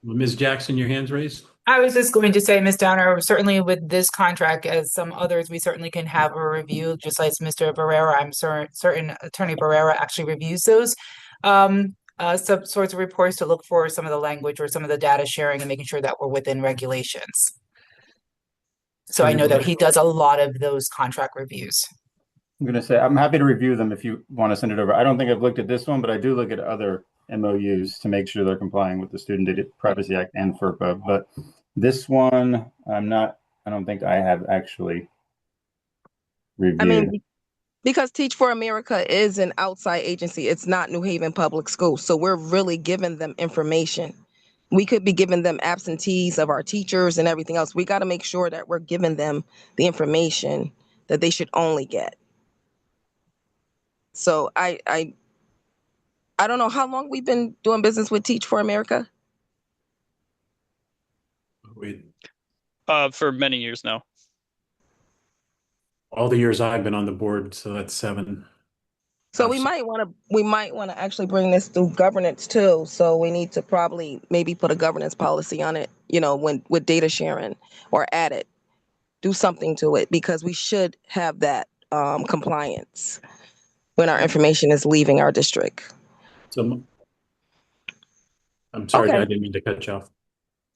Ms. Jackson, your hand's raised. I was just going to say, Ms. Downer, certainly with this contract, as some others, we certainly can have a review, just like Mr. Barrera. I'm certain Attorney Barrera actually reviews those some sorts of reports to look for some of the language or some of the data sharing and making sure that we're within regulations. So I know that he does a lot of those contract reviews. I'm going to say I'm happy to review them if you want to send it over. I don't think I've looked at this one, but I do look at other MOUs to make sure they're complying with the Student Data Privacy Act and FERPA. But this one, I don't think I have actually reviewed. I mean, because Teach for America is an outside agency, it's not New Haven Public Schools. So we're really giving them information. We could be giving them absentees of our teachers and everything else. We got to make sure that we're giving them the information that they should only get. So I don't know how long we've been doing business with Teach for America. For many years now. All the years I've been on the board, so that's 7. So we might want to actually bring this through governance too. So we need to probably maybe put a governance policy on it, when with data sharing, or add it, do something to it, because we should have that compliance when our information is leaving our district. So, I'm sorry, Okay. I didn't mean to cut you off.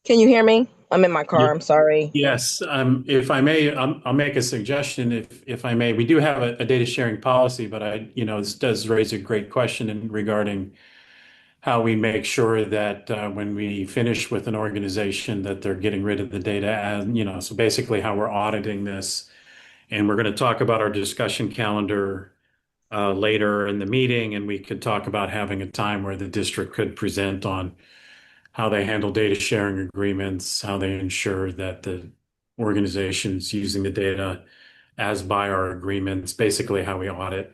Can you hear me? I'm in my car. I'm sorry. Yes, if I may, I'll make a suggestion. If I may, we do have a data sharing policy, but this does raise a great question regarding how we make sure that when we finish with an organization that they're getting rid of the data, and so basically how we're auditing this. And we're going to talk about our discussion calendar later in the meeting, and we could talk about having a time where the district could present on how they handle data sharing agreements, how they ensure that the organization's using the data as by our agreements, basically how we audit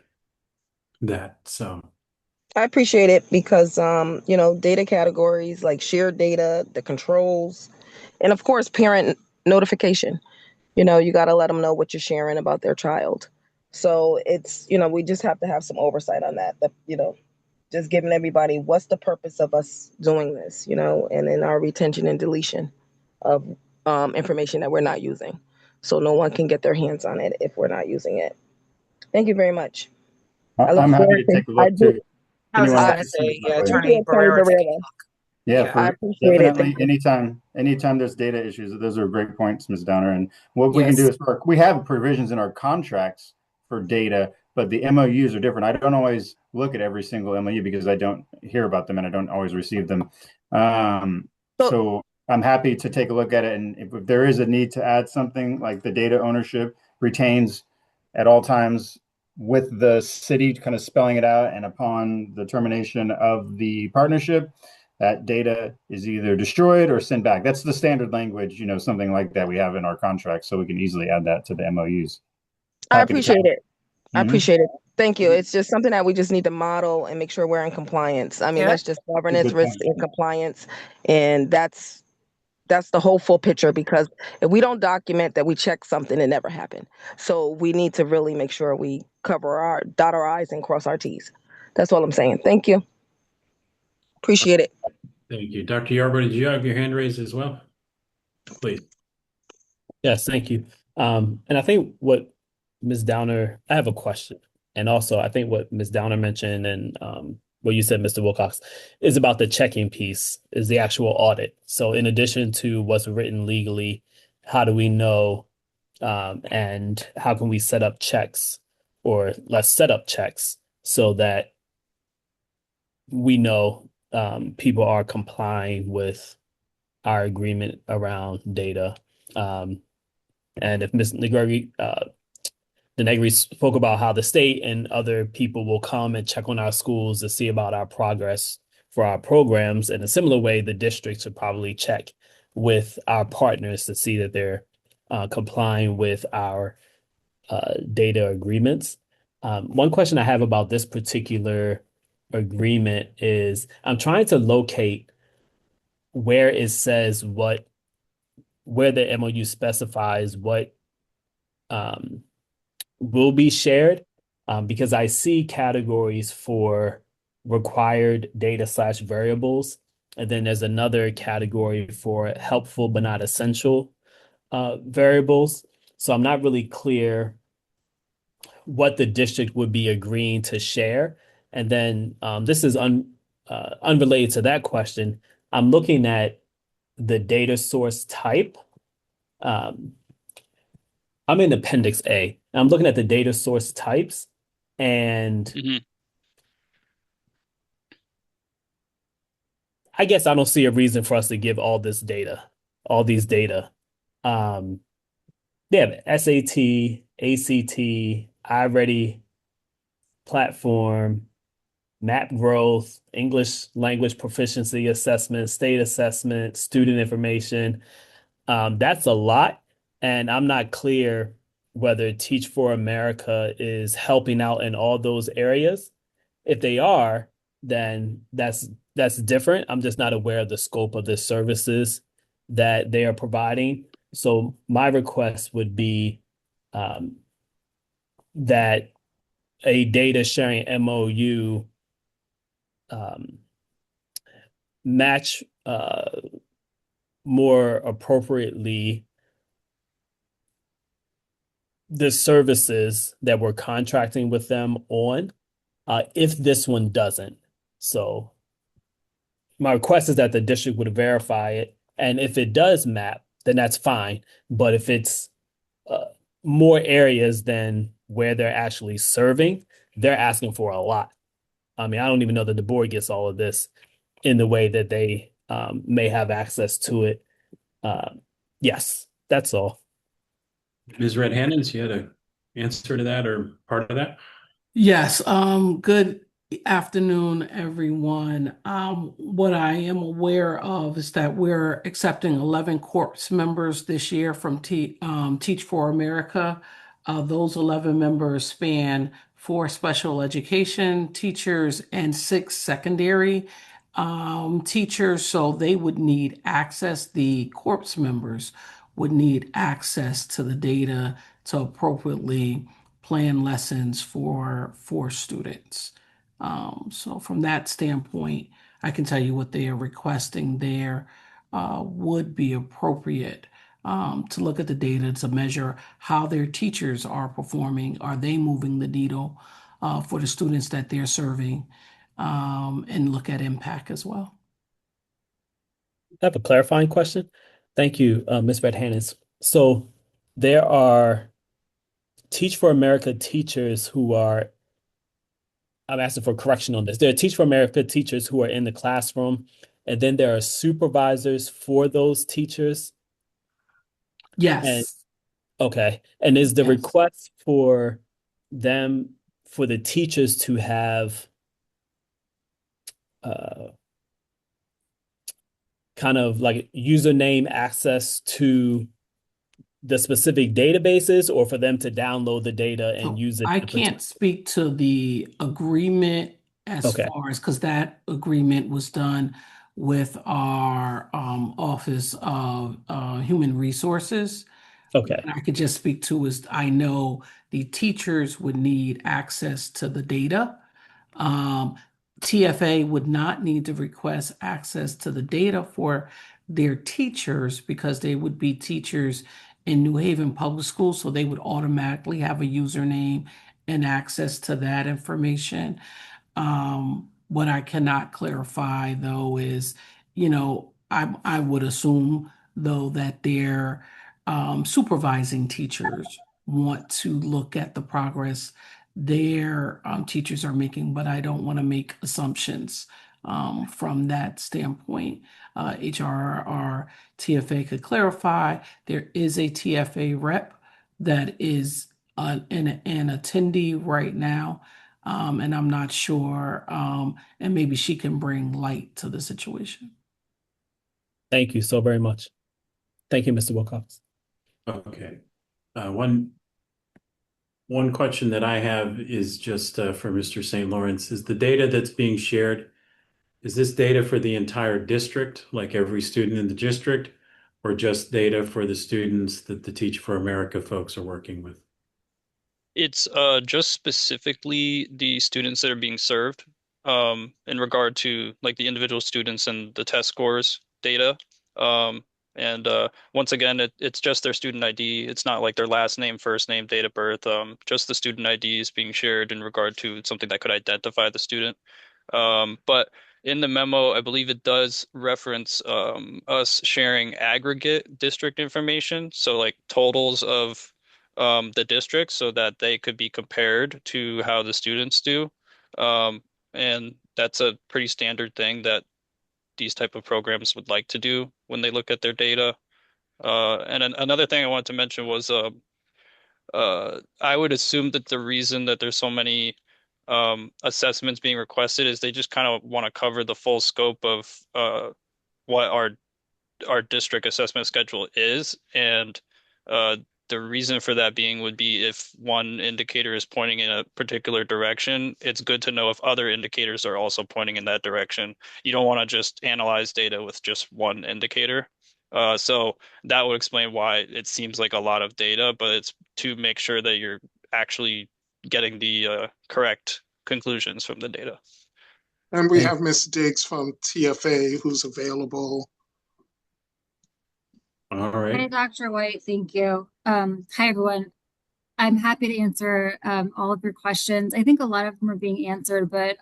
that. So I appreciate it because, data categories like shared data, the controls, and of course, parent notification. You got to let them know what you're sharing about their child. So it's, we just have to have some oversight on that. Just giving everybody what's the purpose of us doing this, and then our retention and deletion of information that we're not using. So no one can get their hands on it if we're not using it. Thank you very much. I'm happy to take a look too. I was going to say, Attorney Barrera. Yeah, I appreciate definitely it. anytime there's data issues, those are great points, Ms. Downer. And what we can do is we have provisions in our contracts for data, but the MOUs are different. I don't always look at every single MOU because I don't hear about them and I don't always receive them. So I'm happy to take a look at it. And if there is a need to add something like the data ownership retains at all times with the city kind of spelling it out, and upon the termination of the partnership, that data is either destroyed or sent back. That's the standard language, something like that we have in our contract, so we can easily add that to the MOUs. I appreciate it. I appreciate it. Thank you. It's just something that we just need to model and make sure we're in compliance. I mean, that's just governance, risk, and compliance. And that's the whole full picture, because if we don't document that we check something, it never happened. So we need to really make sure we dot our I's and cross our T's. That's all I'm saying. Thank you. Appreciate it. Thank you. Dr. Yarborough, did you have your hand raised as well? Please. Yes, thank you. And I think what Ms. Downer, I have a question. And also, I think what Ms. Downer mentioned and what you said, Mr. Wilcox, is about the checking piece, is the actual audit. So in addition to what's written legally, how do we know and how can we set up checks, or let's set up checks so that we know people are complying with our agreement around data. And if Ms. Negri spoke about how the state and other people will come and check on our schools to see about our progress for our programs. In a similar way, the district should probably check with our partners to see that they're complying with our data agreements. One question I have about this particular agreement is I'm trying to locate where it says where the MOU specifies what will be shared, because I see categories for required data/variables, and then there's another category for helpful but not essential variables. So I'm not really clear what the district would be agreeing to share. And then this is unrelated to that question. I'm looking at the data source type. I'm in Appendix A. I'm looking at the data source types, and I guess I don't see a reason for us to give all these data. They have SAT, ACT, iReady platform, map growth, English language proficiency assessment, state assessment, student information. That's a lot. And I'm not clear whether Teach for America is helping out in all those areas. If they are, then that's different. I'm just not aware of the scope of the services that they are providing. So my request would be that a data sharing MOU match more appropriately the services that we're contracting with them on, if this one doesn't. So my request is that the district would verify it. And if it does map, then that's fine. But if it's more areas than where they're actually serving, they're asking for a lot. I mean, I don't even know that the board gets all of this in the way that they may have access to it. Yes, that's all. Ms. Red Hannons, you had an answer to that or part of that? Yes, good afternoon, everyone. What I am aware of is that we're accepting 11 corps members this year from Teach for America. Those 11 members span 4 special education teachers and 6 secondary teachers, so they would need access. The corps members would need access to the data to appropriately plan lessons for students. So from that standpoint, I can tell you what they are requesting there would be appropriate to look at the data to measure how their teachers are performing. Are they moving the needle for the students that they're serving, and look at impact as well. I have a clarifying question. Thank you, Ms. Red Hannons. So there are Teach for America teachers who are, I'm asking for correction on this. There are Teach for America teachers who are in the classroom, and then there are supervisors for those teachers. Yes. And, okay. And is the request for them, for the teachers to have kind of like username access to the specific databases, or for them to download the data and use it? I can't speak to the agreement as far as, because that agreement was done with our Office of Human Resources. Okay. What I could just speak to is I know the teachers would need access to the data TFA would not need to request access to the data for their teachers because they would be teachers in New Haven Public Schools, so they would automatically have a username and access to that information. What I cannot clarify though is, I would assume though that their supervising teachers want to look at the progress their teachers are making, but I don't want to make assumptions from that standpoint. HRR TFA could clarify there is a TFA rep that is an attendee right now, and I'm not sure, and maybe she can bring light to the situation. Thank you so very much. Thank you, Mr. Wilcox. Okay. One question that I have is just for Mr. St. Lawrence. Is the data that's being shared, is this data for the entire district, like every student in the district, or just data for the students that the Teach for America folks are working with? It's just specifically the students that are being served in regard to like the individual students and the test scores data. And once again, it's just their student ID. It's not like their last name, first name, date of birth. Just the student ID is being shared in regard to something that could identify the student. But in the memo, I believe it does reference us sharing aggregate district information, so like totals of the district, so that they could be compared to how the students do. And that's a pretty standard thing that these type of programs would like to do when they look at their data. And another thing I wanted to mention was I would assume that the reason that there's so many assessments being requested is they just kind of want to cover the full scope of what our district assessment schedule is. And the reason for that being would be if one indicator is pointing in a particular direction, it's good to know if other indicators are also pointing in that direction. You don't want to just analyze data with just one indicator. So that would explain why it seems like a lot of data, but it's to make sure that you're actually getting the correct conclusions from the data. And we have Ms. Diggs from TFA who's available. All right. Hi, Dr. White. Thank you. Hi, everyone. I'm happy to answer all of your questions. I think a lot of them are being answered, but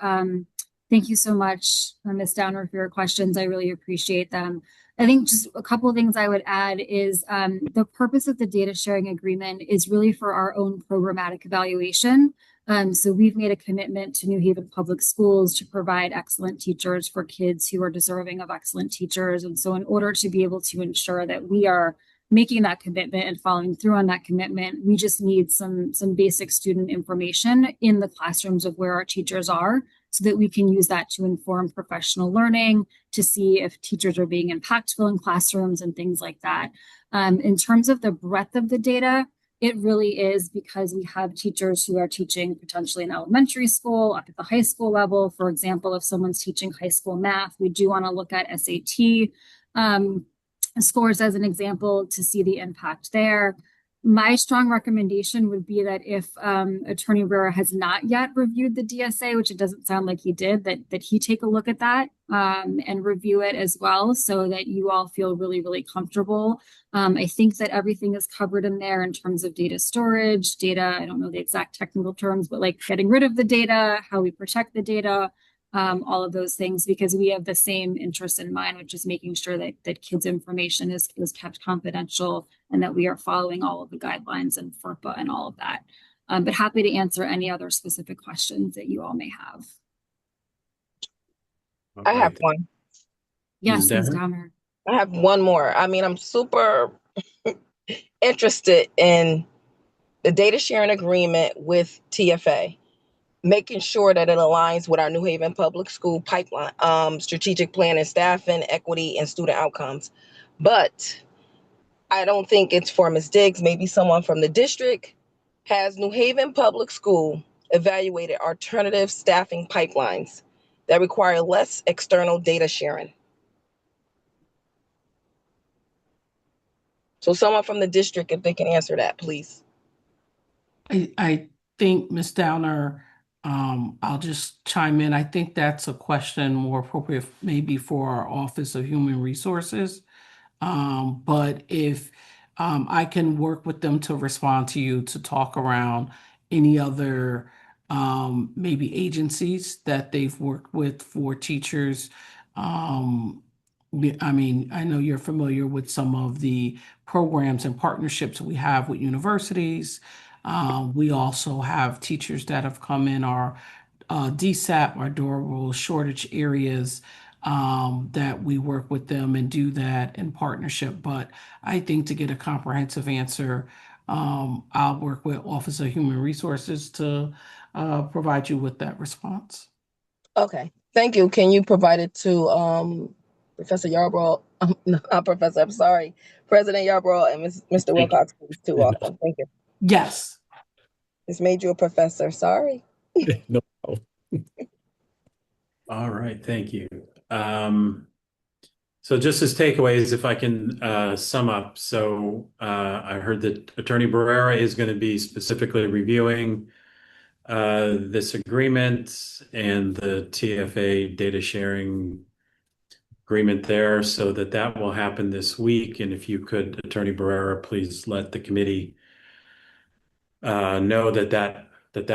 thank you so much, Ms. Downer, for your questions. I really appreciate them. I think just a couple of things I would add is the purpose of the data sharing agreement is really for our own programmatic evaluation. So we've made a commitment to New Haven Public Schools to provide excellent teachers for kids who are deserving of excellent teachers. And so in order to be able to ensure that we are making that commitment and following through on that commitment, we just need some basic student information in the classrooms of where our teachers are so that we can use that to inform professional learning, to see if teachers are being impactful in classrooms and things like that. In terms of the breadth of the data, it really is because we have teachers who are teaching potentially in elementary school, up at the high school level. For example, if someone's teaching high school math, we do want to look at SAT scores as an example to see the impact there. My strong recommendation would be that if Attorney Rivera has not yet reviewed the DSA, which it doesn't sound like he did, that he take a look at that and review it as well so that you all feel really, really comfortable. I think that everything is covered in there in terms of data storage, data, I don't know the exact technical terms, but like getting rid of the data, how we protect the data, all of those things, because we have the same interest in mind, which is making sure that kids' information is kept confidential and that we are following all of the guidelines and FERPA and all of that. But happy to answer any other specific questions that you all may have. I have one. Yes, Ms. Downer. I have one more. I mean, I'm super interested in the data sharing agreement with TFA, making sure that it aligns with our New Haven Public School pipeline, strategic plan and staffing, equity, and student outcomes. But I don't think it's for Ms. Diggs. Maybe someone from the district. Has New Haven Public School evaluated alternative staffing pipelines that require less external data sharing? So someone from the district, if they can answer that, please. I think, Ms. Downer, I'll just chime in. I think that's a question more appropriate maybe for our Office of Human Resources. But if I can work with them to respond to you to talk around any other maybe agencies that they've worked with for teachers. I mean, I know you're familiar with some of the programs and partnerships we have with universities. We also have teachers that have come in our DSAP, our durable shortage areas, that we work with them and do that in partnership. But I think to get a comprehensive answer, I'll work with Office of Human Resources to provide you with that response. Okay, thank you. Can you provide it to Professor Yarbrough? No, not Professor, I'm sorry. President Yarbrough and Mr. Wilcox, please, too, also. Thank you. Yes. It's made you a professor. Sorry. No. All right, thank you. So just as takeaways, if I can sum up. So I heard that Attorney Barrera is going to be specifically reviewing this agreement and the TFA data sharing agreement there, so that will happen this week. And if you could, Attorney Barrera, please let the committee know that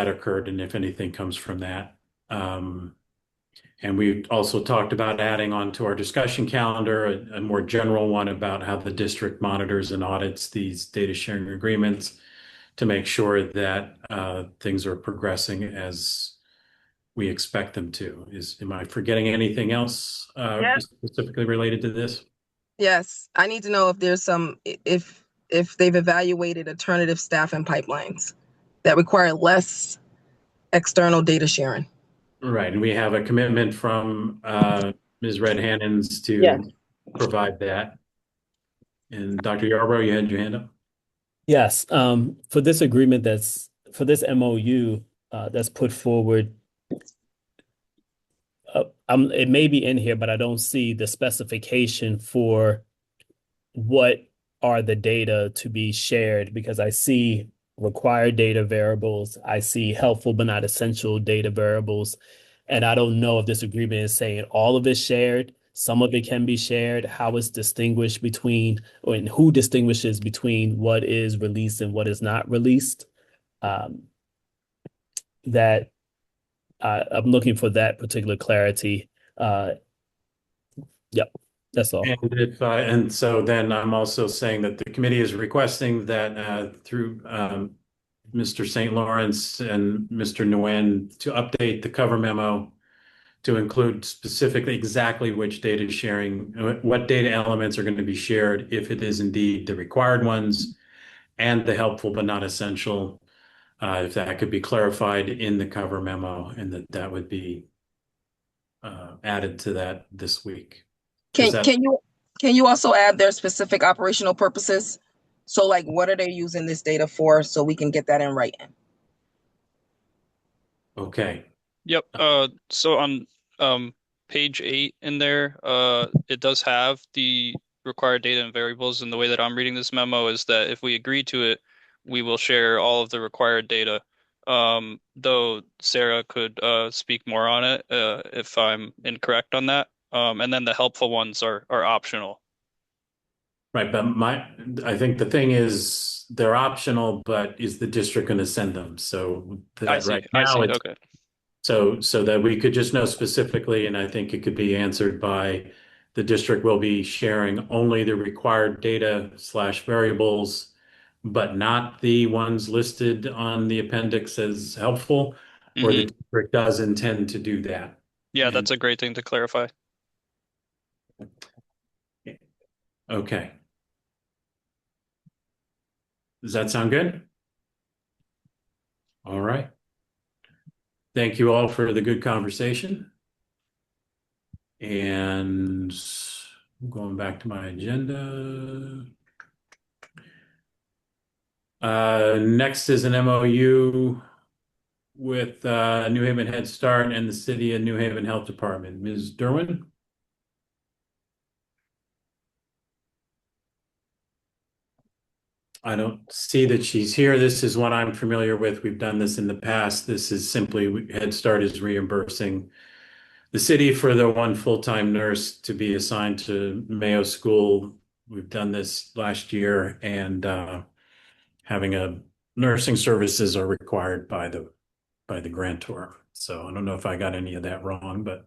occurred, and if anything comes from that. And we also talked about adding on to our discussion calendar a more general one about how the district monitors and audits these data sharing agreements to make sure that things are progressing as we expect them to. Am I forgetting anything else specifically related to this? Yes, I need to know if there's if they've evaluated alternative staffing pipelines that require less external data sharing. Right, and we have a commitment from Ms. Red Hannons to provide that. And Dr. Yarbrough, you had your hand up? Yes, for this agreement for this MOU that's put forward, it may be in here, but I don't see the specification for what are the data to be shared, because I see required data variables, I see helpful but not essential data variables, and I don't know if this agreement is saying all of it shared, some of it can be shared, how it's distinguished between, and who distinguishes between what is released and what is not released. That I'm looking for that particular clarity. Yep, that's all. And so then I'm also saying that the committee is requesting that through Mr. St. Lawrence and Mr. Nguyen to update the cover memo to include specifically exactly which data sharing, what data elements are going to be shared, if it is indeed the required ones, and the helpful but not essential, if that could be clarified in the cover memo, and that would be added to that this week. Can you also add their specific operational purposes? So like, what are they using this data for, so we can get that in writing? Okay. Yep. So on page 8 in there, it does have the required data and variables, and the way that I'm reading this memo is that if we agree to it, we will share all of the required data. Though Sarah could speak more on it if I'm incorrect on that. And then the helpful ones are optional. Right, but I think the thing is they're optional, but is the district going to send them? So that right now it's okay. So that we could just know specifically, and I think it could be answered by the district will be sharing only the required data / variables, but not the ones listed on the appendix as helpful, or the district does intend to do that. Yeah, that's a great thing to clarify. Okay. Does that sound good? All right. Thank you all for the good conversation. And going back to my agenda. Next is an MOU with New Haven Head Start and the City of New Haven Health Department. Ms. Derwin? I don't see that she's here. This is one I'm familiar with. We've done this in the past. This is simply Head Start is reimbursing the city for the one full-time nurse to be assigned to Mayo School. We've done this last year, and having a nursing services are required by the grantor. So I don't know if I got any of that wrong, but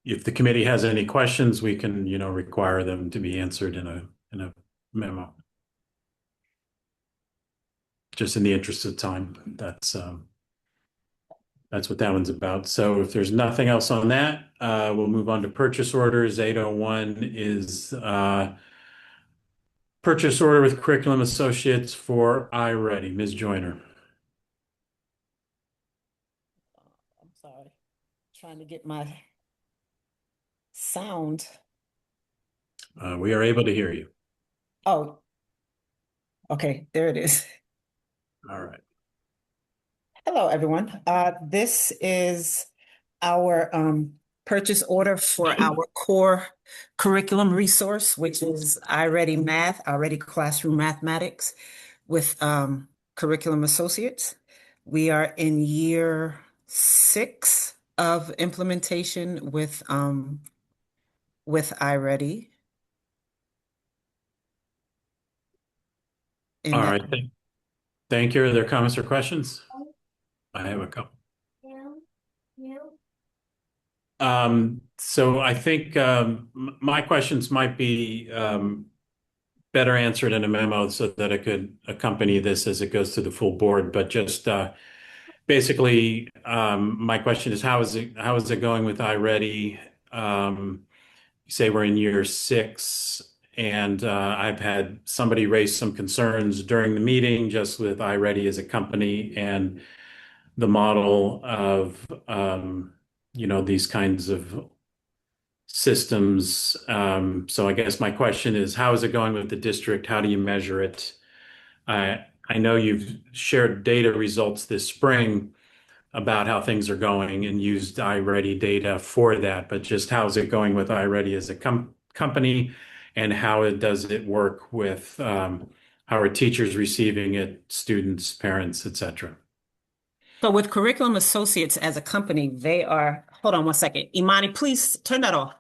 if the committee has any questions, we can, require them to be answered in a memo. Just in the interest of time, that's what that one's about. So if there's nothing else on that, we'll move on to purchase orders. 801 is purchase order with Curriculum Associates for iReady. Ms. Joyner. I'm sorry, trying to get my sound. We are able to hear you. Oh, okay, there it is. All right. Hello, everyone. This is our purchase order for our core curriculum resource, which is iReady Math, iReady Classroom Mathematics with Curriculum Associates. We are in year 6 of implementation with iReady. All right. Thank you. Are there comments or questions? I have a couple. So I think my questions might be better answered in a memo so that I could accompany this as it goes to the full board. But just basically, my question is, how is it going with iReady? You say we're in year 6, and I've had somebody raise some concerns during the meeting just with iReady as a company and the model of these kinds of systems. So I guess my question is, how is it going with the district? How do you measure it? I know you've shared data results this spring about how things are going and used iReady data for that, but just how's it going with iReady as a company, and how does it work with how are teachers receiving it, students, parents, etc.? So with Curriculum Associates as a company, they are, hold on one second. Imani, please turn that off.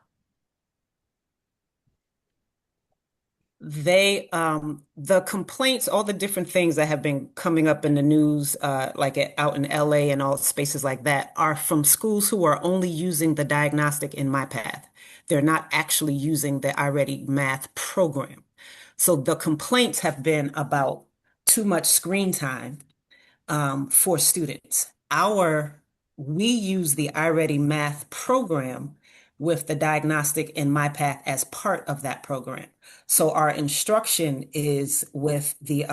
They, the complaints, all the different things that have been coming up in the news, like out in LA and all spaces like that, are from schools who are only using the diagnostic in MyPath. They're not actually using the iReady Math program. So the complaints have been about too much screen time for students. We use the iReady Math program with the diagnostic in MyPath as part of that program. So our instruction is with the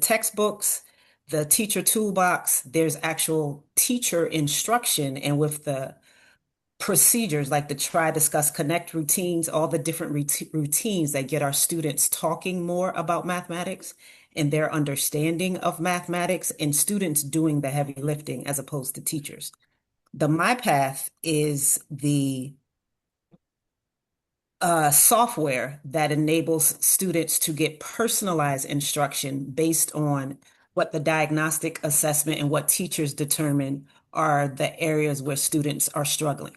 textbooks, the teacher toolbox, there's actual teacher instruction, and with the procedures like the try, discuss, connect routines, all the different routines that get our students talking more about mathematics and their understanding of mathematics, and students doing the heavy lifting as opposed to teachers. The MyPath is the software that enables students to get personalized instruction based on what the diagnostic assessment and what teachers determine are the areas where students are struggling.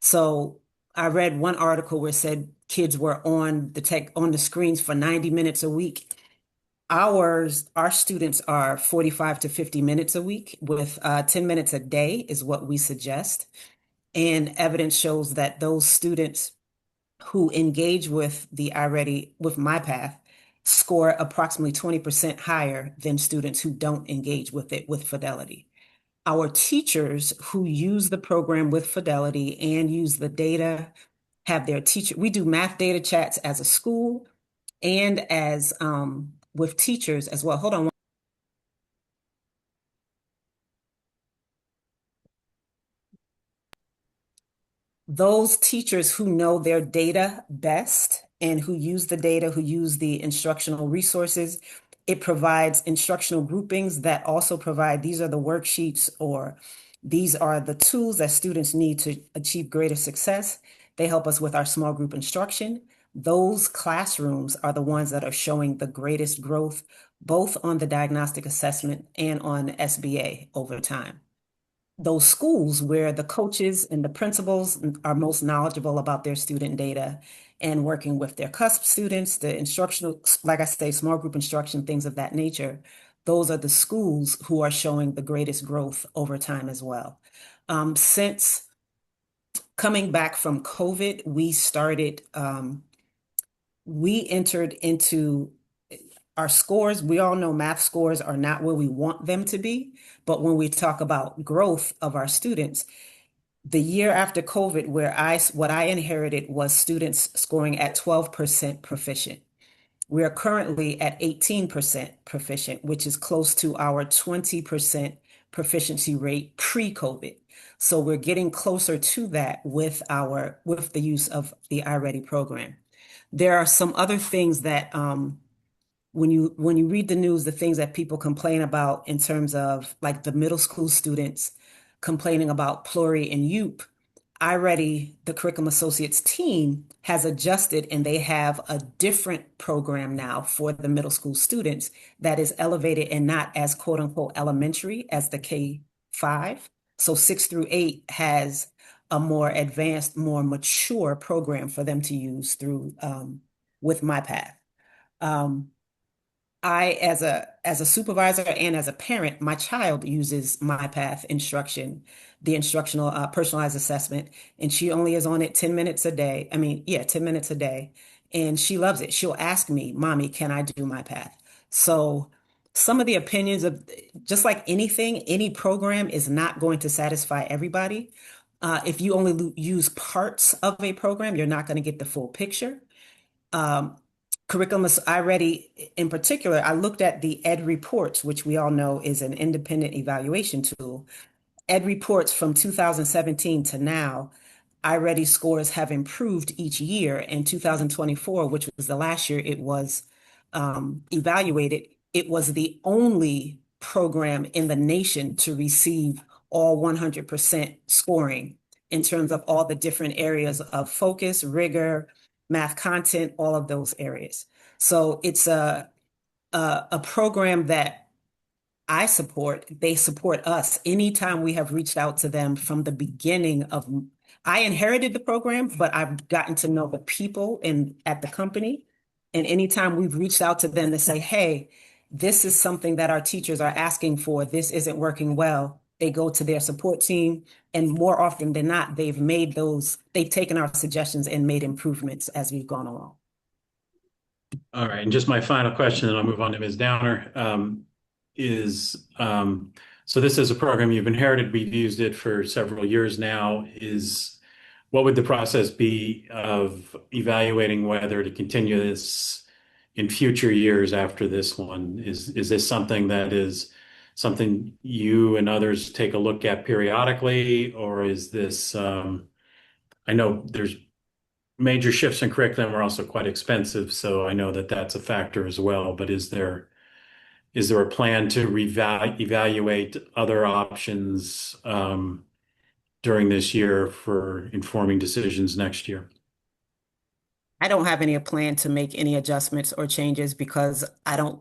So I read one article where it said kids were on the screens for 90 minutes a week. Our students are 45 to 50 minutes a week, with 10 minutes a day is what we suggest. And evidence shows that those students who engage with the iReady, with MyPath, score approximately 20% higher than students who don't engage with it with fidelity. Our teachers who use the program with fidelity and use the data have their teacher. We do math data chats as a school and as with teachers as well. Hold on. Those teachers who know their data best and who use the data, who use the instructional resources, it provides instructional groupings that also provide, these are the worksheets or these are the tools that students need to achieve greater success. They help us with our small group instruction. those classrooms are the ones that are showing the greatest growth, both on the diagnostic assessment and on SBA over time. Those schools where the coaches and the principals are most knowledgeable about their student data and working with their CUSP students, the instructional, like I say, small group instruction, things of that nature, those are the schools who are showing the greatest growth over time as well. Since coming back from COVID, we entered into our scores. We all know math scores are not where we want them to be, but when we talk about growth of our students, the year after COVID, what I inherited was students scoring at 12% proficient. We are currently at 18% proficient, which is close to our 20% proficiency rate pre-COVID. So we're getting closer to that with the use of the iReady program. There are some other things that when you read the news, the things that people complain about in terms of like the middle school students complaining about Pluri and UP, iReady, the Curriculum Associates team, has adjusted and they have a different program now for the middle school students that is elevated and not as quote unquote elementary as the K-5. So 6 through 8 has a more advanced, more mature program for them to use through with MyPath. I, as a supervisor and as a parent, my child uses MyPath instruction, the instructional personalized assessment, and she only is on it 10 minutes a day. 10 minutes a day. And she loves it. She'll ask me, Mommy, can I do MyPath? So some of the opinions of, just like anything, any program is not going to satisfy everybody. If you only use parts of a program, you're not going to get the full picture. Curriculum iReady in particular, I looked at the Ed Reports, which we all know is an independent evaluation tool. Ed Reports from 2017 to now, iReady scores have improved each year. In 2024, which was the last year it was evaluated, it was the only program in the nation to receive all 100% scoring in terms of all the different areas of focus, rigor, math content, all of those areas. So it's a program that I support. They support us. Anytime we have reached out to them from the beginning of, I inherited the program, but I've gotten to know the people at the company. And anytime we've reached out to them to say, hey, this is something that our teachers are asking for, this isn't working well, they go to their support team. And more often than not, they've taken our suggestions and made improvements as we've gone along. All right. And just my final question, and I'll move on to Ms. Downer, so this is a program you've inherited. We've used it for several years now. What would the process be of evaluating whether to continue this in future years after this one? Is this something that is something you and others take a look at periodically, or is this, I know there's major shifts in curriculum are also quite expensive, so I know that that's a factor as well, but is there a plan to evaluate other options during this year for informing decisions next year? I don't have any plan to make any adjustments or changes because I don't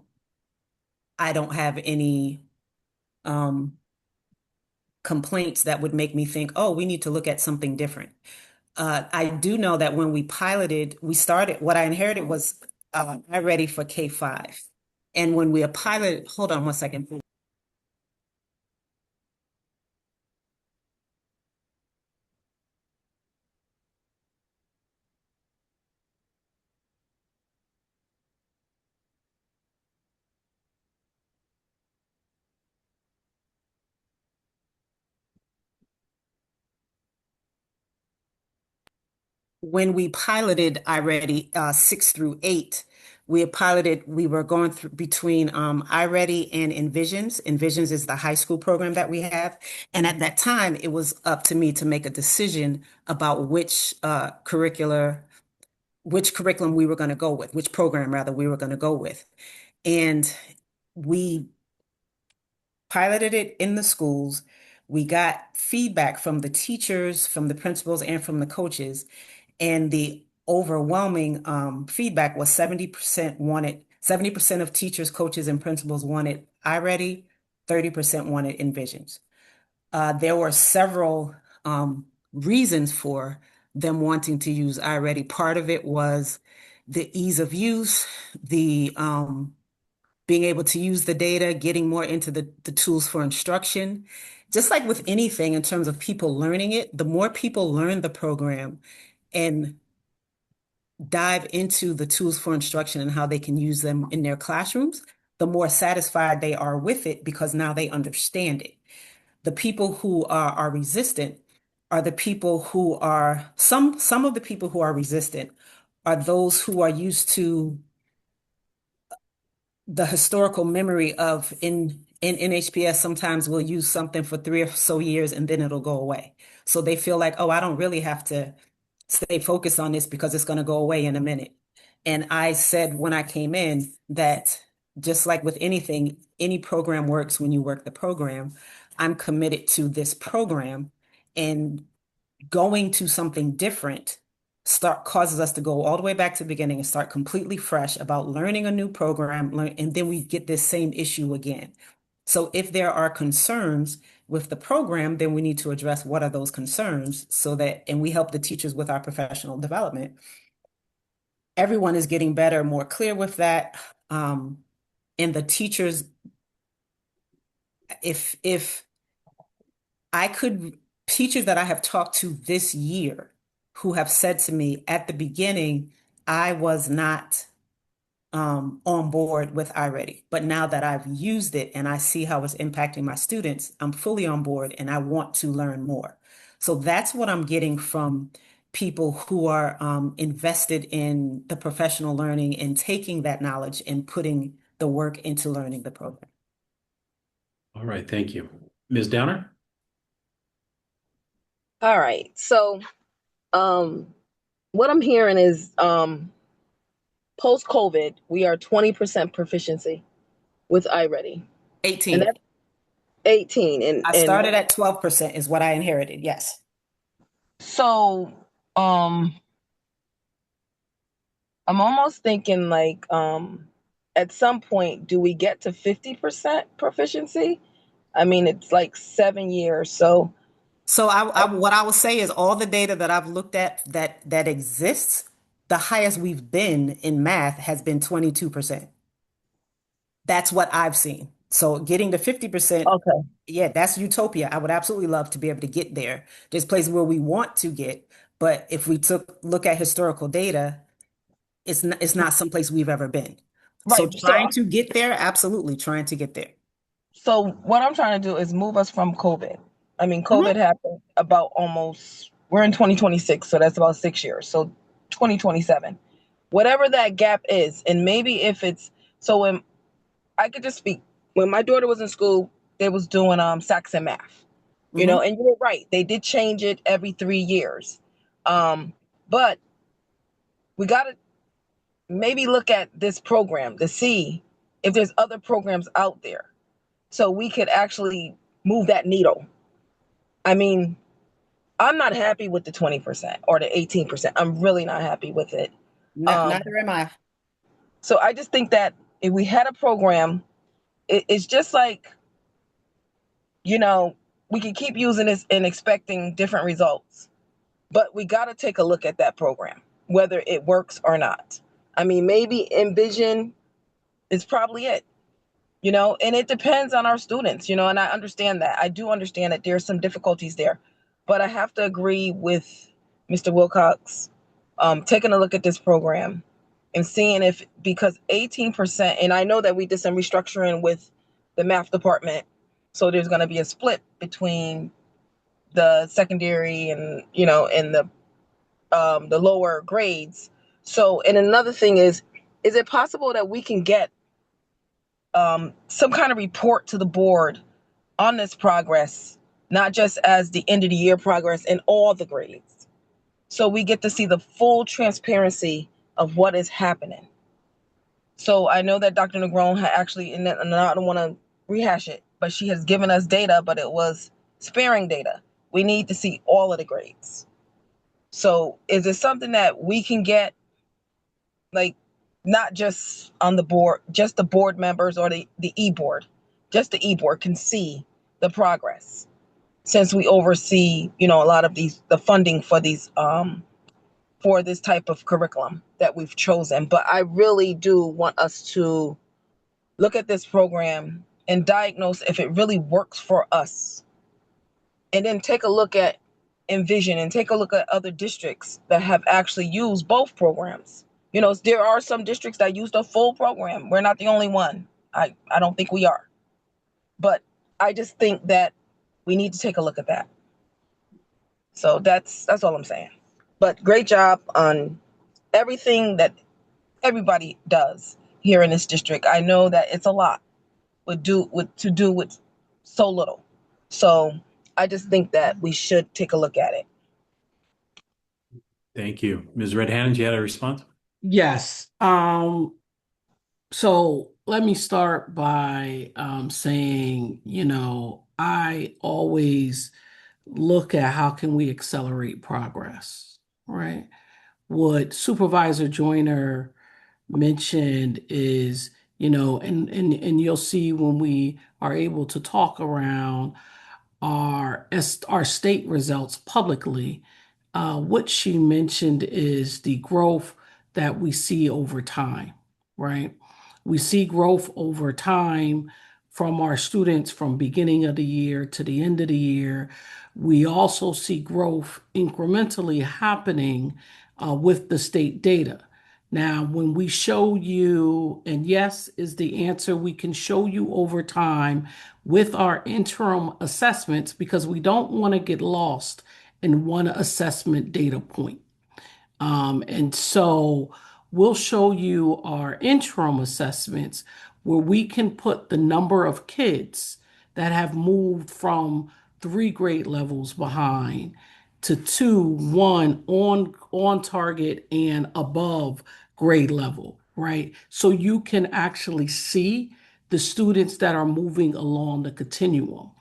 have any complaints that would make me think, oh, we need to look at something different. I do know that when we piloted, what I inherited was iReady for K-5. And when we piloted, hold on one second. When we piloted iReady 6 through 8, we were going through between iReady and Envisions. Envisions is the high school program that we have. And at that time, it was up to me to make a decision about which curriculum we were going to go with, which program rather we were going to go with. And we piloted it in the schools. We got feedback from the teachers, from the principals, and from the coaches. And the overwhelming feedback was 70% of teachers, coaches, and principals wanted iReady, 30% wanted Envisions. There were several reasons for them wanting to use iReady. Part of it was the ease of use, the being able to use the data, getting more into the tools for instruction. Just like with anything in terms of people learning it, the more people learn the program and dive into the tools for instruction and how they can use them in their classrooms, the more satisfied they are with it because now they understand it. The people who are resistant are the people who are, some of the people who are resistant are those who are used to the historical memory of in NHPS, sometimes we'll use something for 3 or so years and then it'll go away. So they feel like, oh, I don't really have to stay focused on this because it's going to go away in a minute. And I said when I came in that just like with anything, any program works when you work the program. I'm committed to this program, and going to something different causes us to go all the way back to the beginning and start completely fresh about learning a new program, and then we get this same issue again. So if there are concerns with the program, then we need to address what are those concerns so that, and we help the teachers with our professional development. Everyone is getting better, more clear with that. And the teachers, if I could, teachers that I have talked to this year who have said to me at the beginning, I was not on board with iReady, but now that I've used it and I see how it's impacting my students, I'm fully on board and I want to learn more. So that's what I'm getting from people who are invested in the professional learning and taking that knowledge and putting the work into learning the program. All right, thank you. Ms. Downer? All right. So what I'm hearing is post-COVID, we are 20% proficiency with iReady. 18. And that's 18. And I started at 12% is what I inherited, yes. So I'm almost thinking like at some point, do we get to 50% proficiency? I mean, it's like 7 years. So what I will say is all the data that I've looked at that exists, the highest we've been in math has been 22%. That's what I've seen. So getting to 50%, okay. Yeah, that's utopia. I would absolutely love to be able to get there. There's places where we want to get, but if we look at historical data, it's not someplace we've ever been. So Right. trying to get there, absolutely trying to get there. So what I'm trying to do is move us from COVID. I mean, COVID happened about we're in 2026, so that's about 6 years. So 2027, whatever that gap is, and maybe if it's, so when I could just speak, when my daughter was in school, they was doing Saxon math, you know, and you were right. They did change it every 3 years. But we got to maybe look at this program to see if there's other programs out there so we could actually move that needle. I mean, I'm not happy with the 20% or the 18%. I'm really not happy with it. Neither am I. So I just think that if we had a program, it's just like, you know, we can keep using this and expecting different results, but we got to take a look at that program, whether it works or not. I mean, maybe Envision is probably it. You know, and it depends on our students, you know, and I understand that. I do understand that there's some difficulties there, but I have to agree with Mr. Wilcox, taking a look at this program and seeing if, because 18%, and I know that we did some restructuring with the math department, so there's going to be a split between the secondary and, you know, and the lower grades. So, and another thing is it possible that we can get some kind of report to the board on this progress, not just as the end of the year progress in all the grades. So we get to see the full transparency of what is happening. So I know that Dr. Negron had actually, and I don't want to rehash it, but she has given us data, but it was sparing data. We need to see all of the grades. So is it something that we can get, like, not just on the board, just the board members or the e-board, just the e-board can see the progress, since we oversee, a lot of the funding for these for this type of curriculum that we've chosen. But I really do want us to look at this program and diagnose if it really works for us. And then take a look at Envision and take a look at other districts that have actually used both programs. There are some districts that use the full program. We're not the only one. I don't think we are. But I just think that we need to take a look at that. So that's all I'm saying. But great job on everything that everybody does here in this district. I know that it's a lot to do with so little. So I just think that we should take a look at it. Thank you. Ms. Redhand, you had a response? Yes. So let me start by saying, I always look at how can we accelerate progress, right? What Supervisor Joyner mentioned is, and you'll see when we are able to talk around our state results publicly, what she mentioned is the growth that we see over time, right? We see growth over time from our students from beginning of the year to the end of the year. We also see growth incrementally happening with the state data. Now, when we show you, and yes is the answer, we can show you over time with our interim assessments because we don't want to get lost in one assessment data point. And so we'll show you our interim assessments where we can put the number of kids that have moved from 3 grade levels behind to 2, 1 on target and above grade level, right? So you can actually see the students that are moving along the continuum.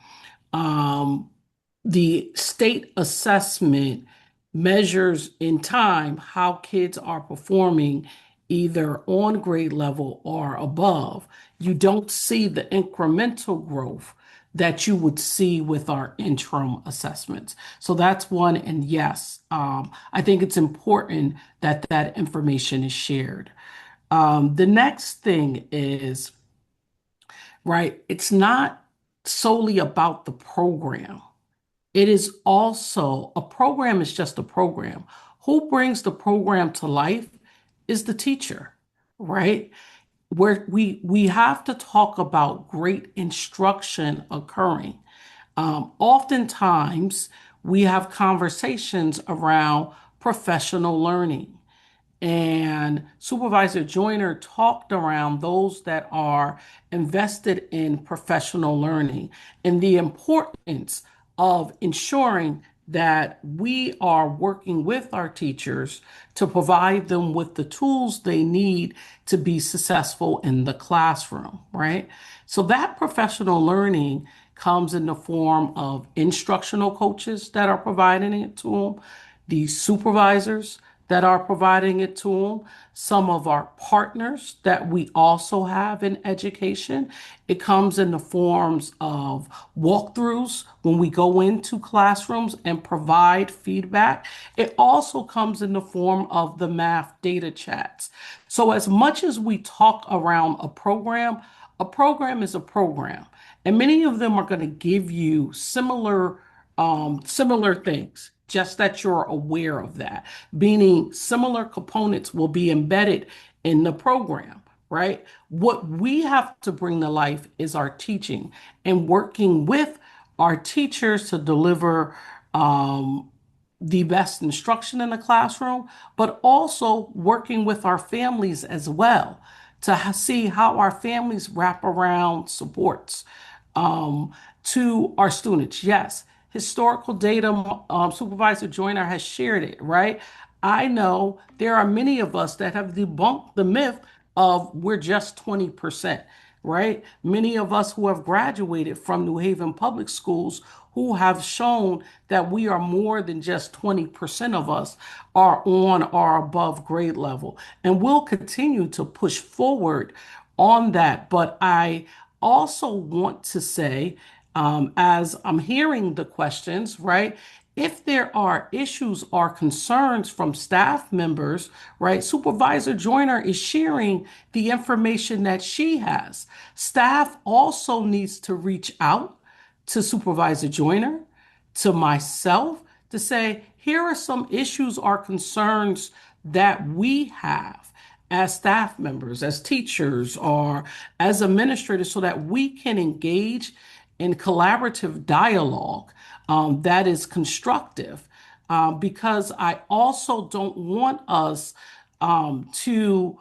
The state assessment measures in time how kids are performing either on grade level or above. You don't see the incremental growth that you would see with our interim assessments. So that's one. And yes, I think it's important that that information is shared. The next thing is, right, it's not solely about the program. It is also a program is just a program. Who brings the program to life is the teacher, right? Where we have to talk about great instruction occurring. Oftentimes, we have conversations around professional learning. And Supervisor Joyner talked around those that are invested in professional learning and the importance of ensuring that we are working with our teachers to provide them with the tools they need to be successful in the classroom, right? So that professional learning comes in the form of instructional coaches that are providing it to them, the supervisors that are providing it to them, some of our partners that we also have in education. It comes in the forms of walkthroughs when we go into classrooms and provide feedback. It also comes in the form of the math data chats. So as much as we talk around a program is a program. And many of them are going to give you similar things, just that you're aware of that. Meaning similar components will be embedded in the program, right? What we have to bring to life is our teaching and working with our teachers to deliver the best instruction in the classroom, but also working with our families as well to see how our families wrap around supports to our students. Yes, historical data, Supervisor Joyner has shared it, right? I know there are many of us that have debunked the myth of we're just 20%. right? Many of us who have graduated from New Haven Public Schools who have shown that we are more than just 20% of us are on or above grade level. And we'll continue to push forward on that. But I also want to say, as I'm hearing the questions, right? If there are issues or concerns from staff members, right, Supervisor Joyner is sharing the information that she has. Staff also needs to reach out to Supervisor Joyner, to myself, to say, here are some issues or concerns that we have as staff members, as teachers, or as administrators, so that we can engage in collaborative dialogue that is constructive. Because I also don't want us to,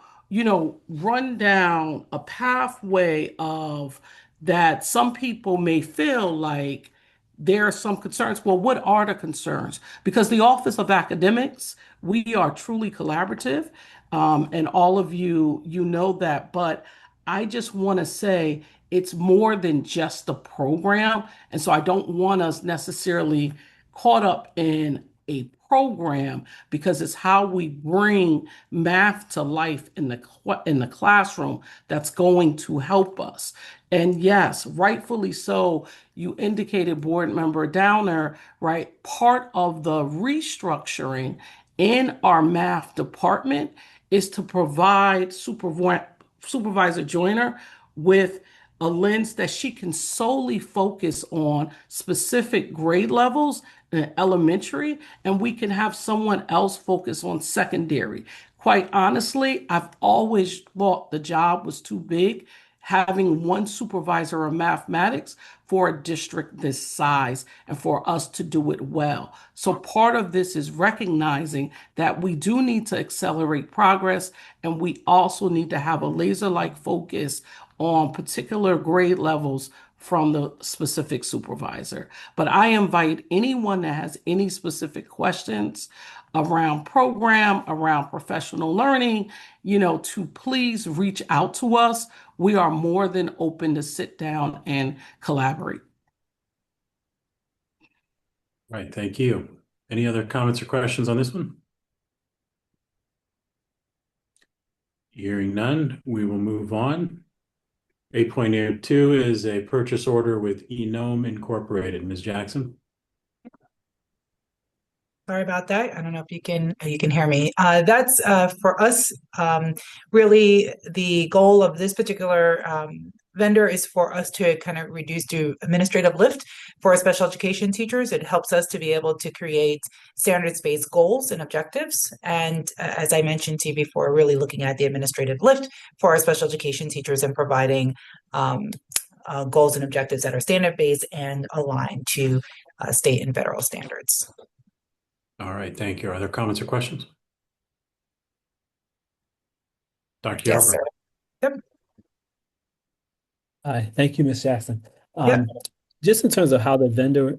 run down a pathway of that some people may feel like there are some concerns. Well, what are the concerns? Because the Office of Academics, we are truly collaborative, and all of you, you know that. But I just want to say it's more than just the program, and so I don't want us necessarily caught up in a program because it's how we bring math to life in the classroom that's going to help us. And yes, rightfully so, you indicated, Board Member Downer, right? Part of the restructuring in our math department is to provide Supervisor Joyner with a lens that she can solely focus on specific grade levels in elementary, and we can have someone else focus on secondary. Quite honestly, I've always thought the job was too big, having one supervisor of mathematics for a district this size and for us to do it well. So part of this is recognizing that we do need to accelerate progress, and we also need to have a laser-like focus on particular grade levels from the specific supervisor. But I invite anyone that has any specific questions around program, around professional learning, to please reach out to us. We are more than open to sit down and collaborate. Right, thank you. Any other comments or questions on this one? Hearing none, we will move on. 8.02 is a purchase order with Enome Incorporated. Ms. Jackson? Sorry about that. I don't know if you can hear me. That's for us. Really, the goal of this particular vendor is for us to kind of reduce to administrative lift for our special education teachers. It helps us to be able to create standards-based goals and objectives. And as I mentioned to you before, really looking at the administrative lift for our special education teachers and providing goals and objectives that are standard-based and aligned to state and federal standards. All right, thank you. Are there comments or questions? Dr. Yes, Yarber. sir. Yep. Hi, thank you, Ms. Jackson. Yep. Just in terms of how the vendor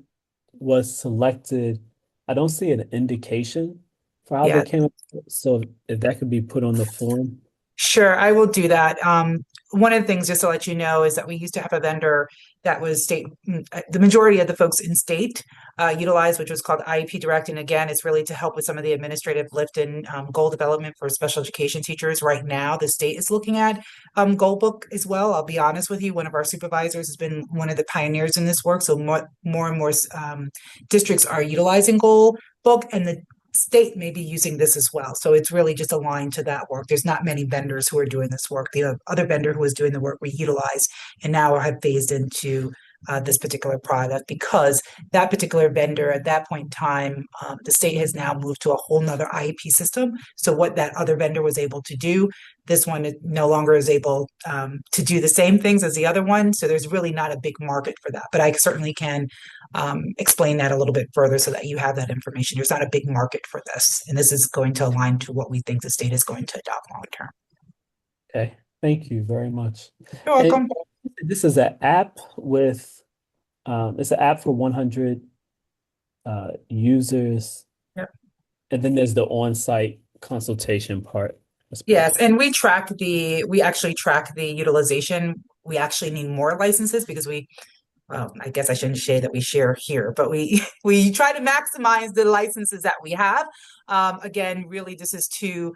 was selected, I don't see an indication for how Yeah. they came up. So if that could be put on the form. Sure, I will do that. One of the things, just to let you know, is that we used to have a vendor that was the majority of the folks in state utilized, which was called IEP Direct. And again, it's really to help with some of the administrative lift and goal development for special education teachers. Right now, the state is looking at Goal Book as well. I'll be honest with you, one of our supervisors has been one of the pioneers in this work. So more and more districts are utilizing Goal Book, and the state may be using this as well. So it's really just aligned to that work. There's not many vendors who are doing this work. The other vendor who was doing the work we utilized and now have phased into this particular product, because that particular vendor at that point in time, the state has now moved to a whole nother IEP system. So what that other vendor was able to do, this one no longer is able to do the same things as the other one. So there's really not a big market for that. But I certainly can explain that a little bit further so that you have that information. There's not a big market for this. And this is going to align to what we think the state is going to adopt long term. Okay, thank you very much. You're welcome. And this is an app with, it's an app for 100 users. Yep. And then there's the on-site consultation part. Yes, and we actually track the utilization we actually need more licenses because well, I guess I shouldn't say that we share here, but we we try to maximize the licenses that we have. Again, really, this is to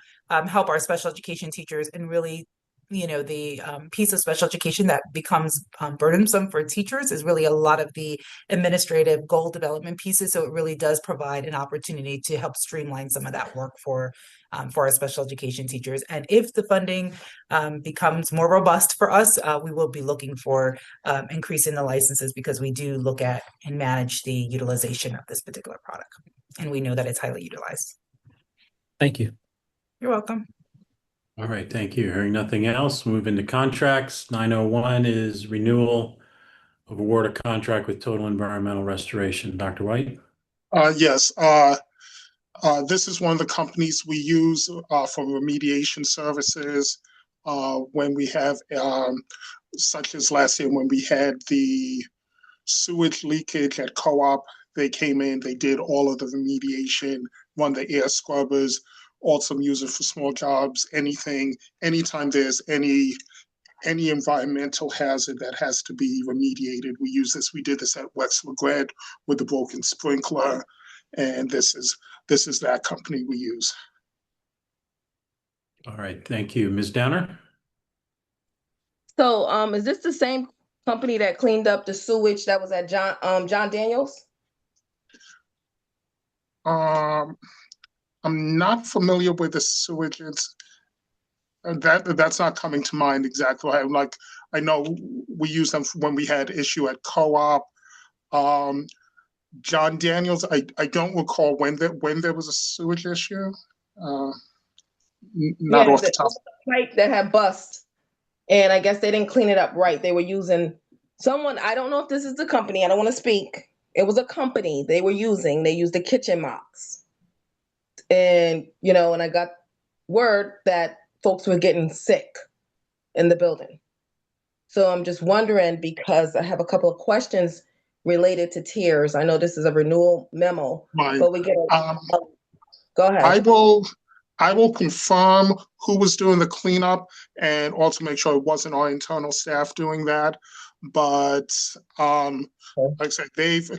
help our special education teachers and really, the piece of special education that becomes burdensome for teachers is really a lot of the administrative goal development pieces. So it really does provide an opportunity to help streamline some of that work for our special education teachers. And if the funding becomes more robust for us, we will be looking for increasing the licenses because we do look at and manage the utilization of this particular product. And we know that it's highly utilized. Thank you. You're welcome. All right, thank you. Hearing nothing else, move into contracts. 901 is renewal of award of contract with Total Environmental Restoration. Dr. White? Yes. This is one of the companies we use for remediation services when we have, such as last year when we had the sewage leakage at Co-op. They came in, they did all of the remediation, run the air scrubbers, also use it for small jobs, anytime there's any environmental hazard that has to be remediated, we use this. We did this at Wexler Grad with the broken sprinkler, and this is that company we use. All right, thank you. Ms. Downer? So is this the same company that cleaned up the sewage that was at John Daniels? I'm not familiar with the sewage. That's not coming to mind exactly. I know we used them when we had issue at Co-op. John Daniels, I don't recall when there was a sewage issue. Not off the top. Pipe that had bust, and I guess they didn't clean it up right. They were using someone. I don't know if this is the company. I don't want to speak. It was a company they were using. They used the kitchen mops, and and I got word that folks were getting sick in the building. So I'm just wondering, because I have a couple of questions related to tiers. I know this is a renewal memo, but we get go ahead. I will confirm who was doing the cleanup and also make sure it wasn't our internal staff doing that. But like I said, they've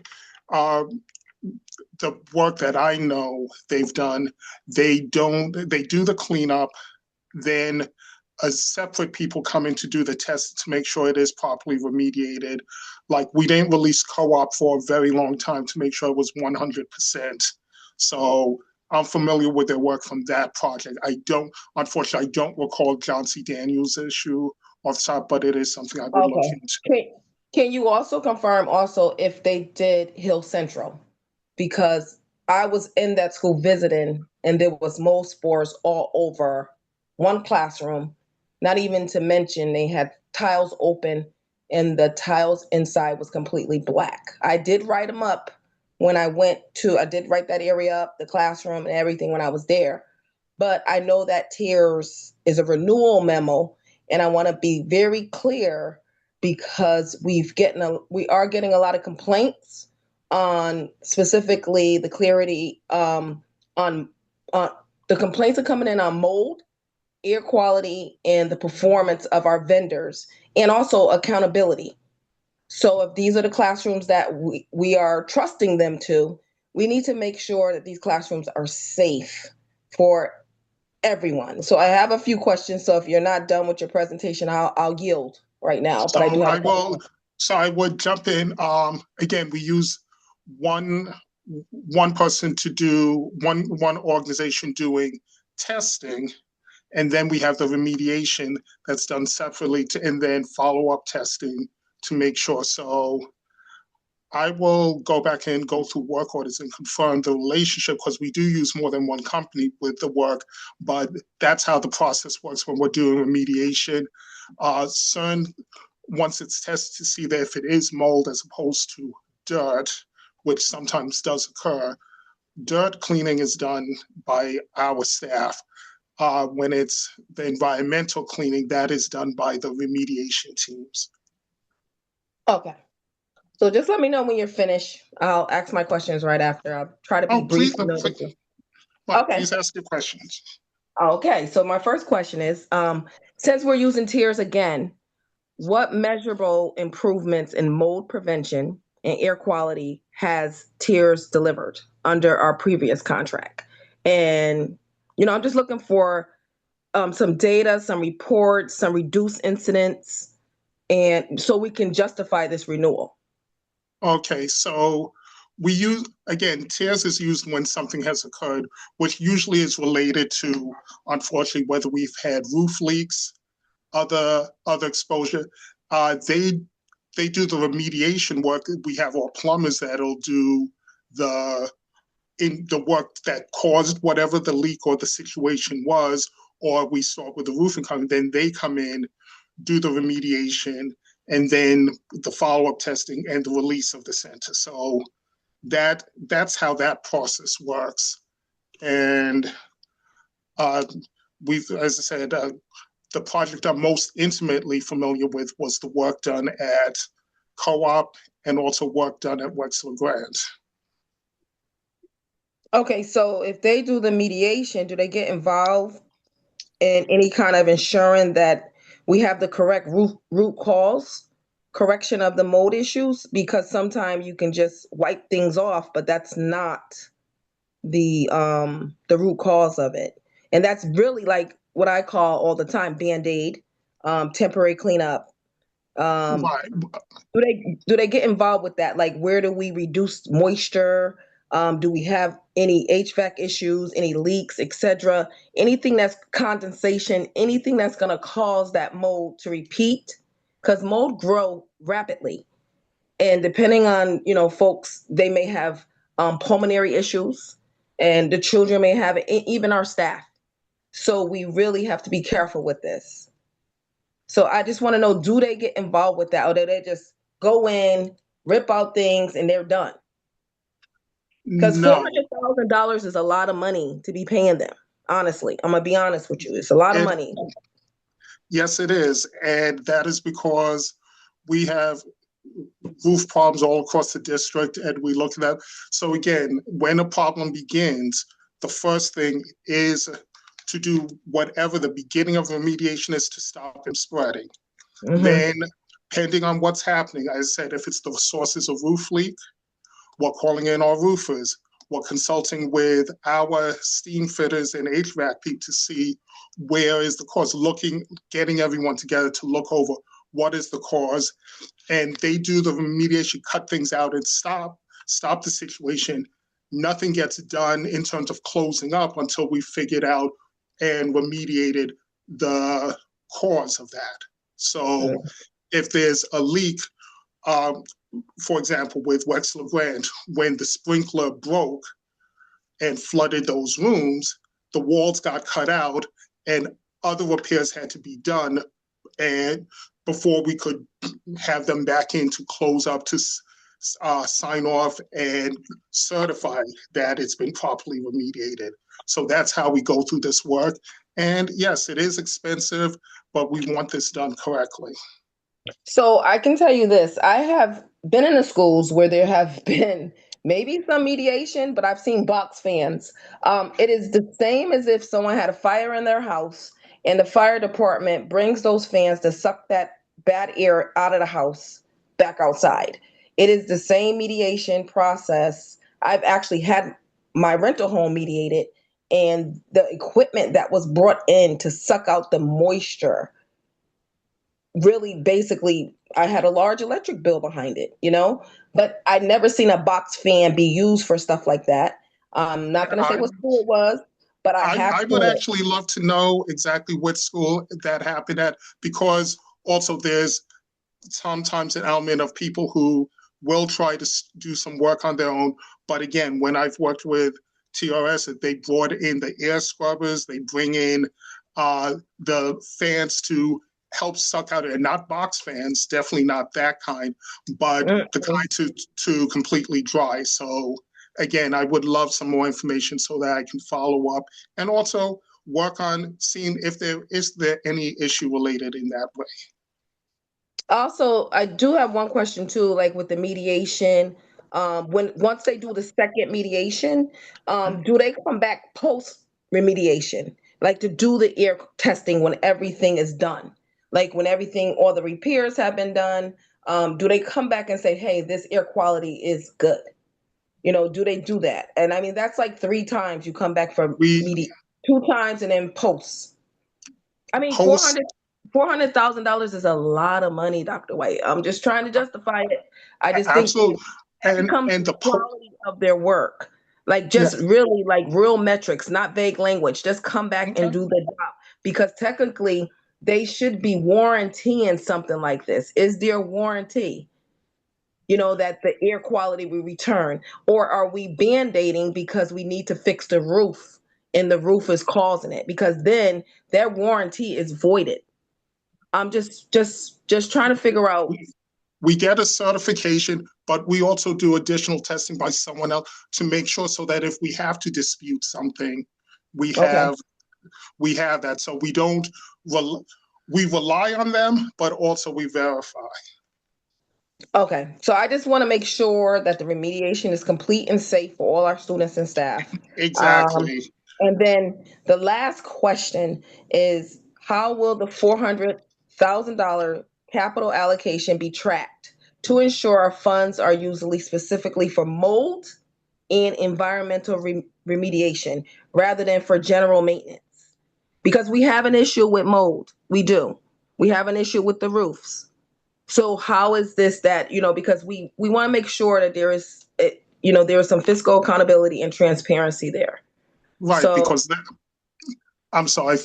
the work that I know they've done, they do the cleanup, then a separate people come in to do the test to make sure it is properly remediated. Like, we didn't release Co-op for a very long time to make sure it was 100%. So I'm familiar with their work from that project. Unfortunately, I don't recall John C. Daniels' issue off the top, but it is something I would look into. Can you also confirm if they did Hill Central? Because I was in that school visiting, and there was mold spores all over one classroom. Not even to mention they had tiles open, and the tiles inside was completely black. I did write them up when I did write that area up, the classroom and everything when I was there. But I know that tiers is a renewal memo, and I want to be very clear because we are getting a lot of complaints on specifically the clarity on the complaints are coming in on mold, air quality, and the performance of our vendors, and also accountability. So if these are the classrooms that we are trusting them to, we need to make sure that these classrooms are safe for everyone. So I have a few questions. So if you're not done with your presentation, I'll yield right now. But I would jump in. Again, we use one person to do one organization doing testing. And then we have the remediation that's done separately and then follow-up testing to make sure. So I will go back and go through work orders and confirm the relationship, because we do use more than one company with the work, but that's how the process works when we're doing remediation. CERN, once it's tested to see that if it is mold as opposed to dirt, which sometimes does occur, dirt cleaning is done by our staff. When it's the environmental cleaning, that is done by the remediation teams. Okay. So just let me know when you're finished. I'll ask my questions right after. I'll try to be brief. Please ask your questions. Okay. So my first question is, since we're using tiers again, what measurable improvements in mold prevention and air quality has Tiers delivered under our previous contract? And, I'm just looking for some data, some reports, some reduced incidents, and so we can justify this renewal. Okay, so we use, again, Tiers is used when something has occurred, which usually is related to, unfortunately, whether we've had roof leaks, other exposure. They do the remediation work. We have our plumbers that'll do the work that caused whatever the leak or the situation was, or we start with the roofing company. Then they come in, do the remediation, and then the follow-up testing and the release of the center. So that's how that process works. And we've, as I said, the project I'm most intimately familiar with was the work done at Co-op and also work done at Wexler Grant. Okay, so if they do the mediation, do they get involved in any kind of ensuring that we have the correct root cause, correction of the mold issues? Because sometimes you can just wipe things off, but that's not the root cause of it. And that's really like what I call all the time Band-Aid, temporary cleanup. Right. Do they get involved with that? Like, where do we reduce moisture? Do we have any HVAC issues, any leaks, etc.? Anything that's condensation, anything that's going to cause that mold to repeat? Because mold grow rapidly, and depending on folks, they may have pulmonary issues, and the children may have it, even our staff. So we really have to be careful with this. So I just want to know, do they get involved with that, or do they just go in, rip out things, and they're done? Because No. $400,000 is a lot of money to be paying them. Honestly, I'm gonna be honest with you. It's a lot of money. Yes, it is. And that is because we have roof problems all across the district, and we look at that. So again, when a problem begins, the first thing is to do whatever the beginning of remediation is to stop them spreading. Mm-hmm. Then, depending on what's happening, as I said, if it's the sources of roof leak, we're calling in our roofers. We're consulting with our steam fitters and HVAC people to see where is the cause, getting everyone together to look over what is the cause. And they do the remediation, cut things out and stop the situation. Nothing gets done in terms of closing up until we figured out and remediated the cause of that. So if there's a leak, for example, with Wexler Grant, when the sprinkler broke and flooded those rooms, the walls got cut out and other repairs had to be done, and before we could have them back in to close up to sign off and certify that it's been properly remediated. So that's how we go through this work. And yes, it is expensive, but we want this done correctly. So I can tell you this, I have been in the schools where there have been maybe some mediation, but I've seen box fans. It is the same as if someone had a fire in their house and the fire department brings those fans to suck that bad air out of the house back outside. It is the same mediation process. I've actually had my rental home mediated, and the equipment that was brought in to suck out the moisture really, basically, I had a large electric bill behind it, but I'd never seen a box fan be used for stuff like that. I'm not going to say what school it was, but I would actually love to know exactly what school that happened at, because also there's sometimes an element of people who will try to do some work on their own. But again, when I've worked with TRS, they brought in the air scrubbers, they bring in the fans to help suck out air, not box fans, definitely not that kind, but the kind to completely dry. So again, I would love some more information so that I can follow up and also work on seeing if there is any issue related in that way. Also, I do have one question too, like with the mediation. Once they do the second mediation, do they come back post remediation, like to do the air testing when everything is done? Like when all the repairs have been done, do they come back and say, hey, this air quality is good? Do they do that? And I mean, that's like 3 times you come back from media, 2 times and then posts. I mean, $400,000 is a lot of money, Dr. White. I'm just trying to justify it. I just think absolutely, that becomes the quality of their work. Like just really like real metrics, not vague language. Just come back and do the job, because technically they should be warrantying something like this. Is there warranty? That the air quality will return, or are we band-aiding because we need to fix the roof and the roof is causing it? Because then their warranty is voided. I'm just trying to figure out. We get a certification, but we also do additional testing by someone else to make sure, so that if we have to dispute something, we have that. So we don't we rely on them, but also we verify. Okay, so I just want to make sure that the remediation is complete and safe for all our students and staff. Exactly. And then the last question is, how will the $400,000 capital allocation be tracked to ensure our funds are usually specifically for mold and environmental remediation rather than for general maintenance? Because we have an issue with mold. We do. We have an issue with the roofs. So how is this that, because we want to make sure that there is some fiscal accountability and transparency there. Right, so, because I'm sorry.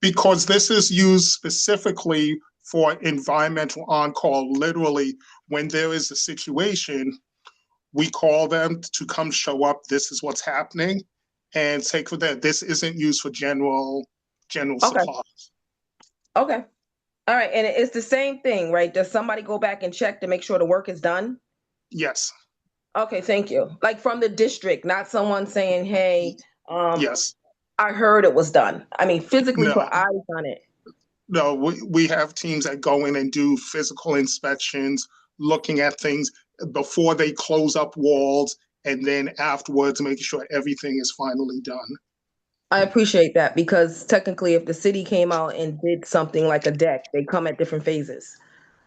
Because this is used specifically for environmental on-call. Literally, when there is a situation, we call them to come show up. This is what's happening, and take for that. This isn't used for general supplies. Okay. All right. And it's the same thing, right? Does somebody go back and check to make sure the work is done? Yes. Okay, thank you. Like from the district, not someone saying, hey, yes, I heard it was done. I mean, physically put eyes on it. No, we have teams that go in and do physical inspections, looking at things before they close up walls, and then afterwards making sure everything is finally done. I appreciate that, because technically if the city came out and did something like a deck, they come at different phases.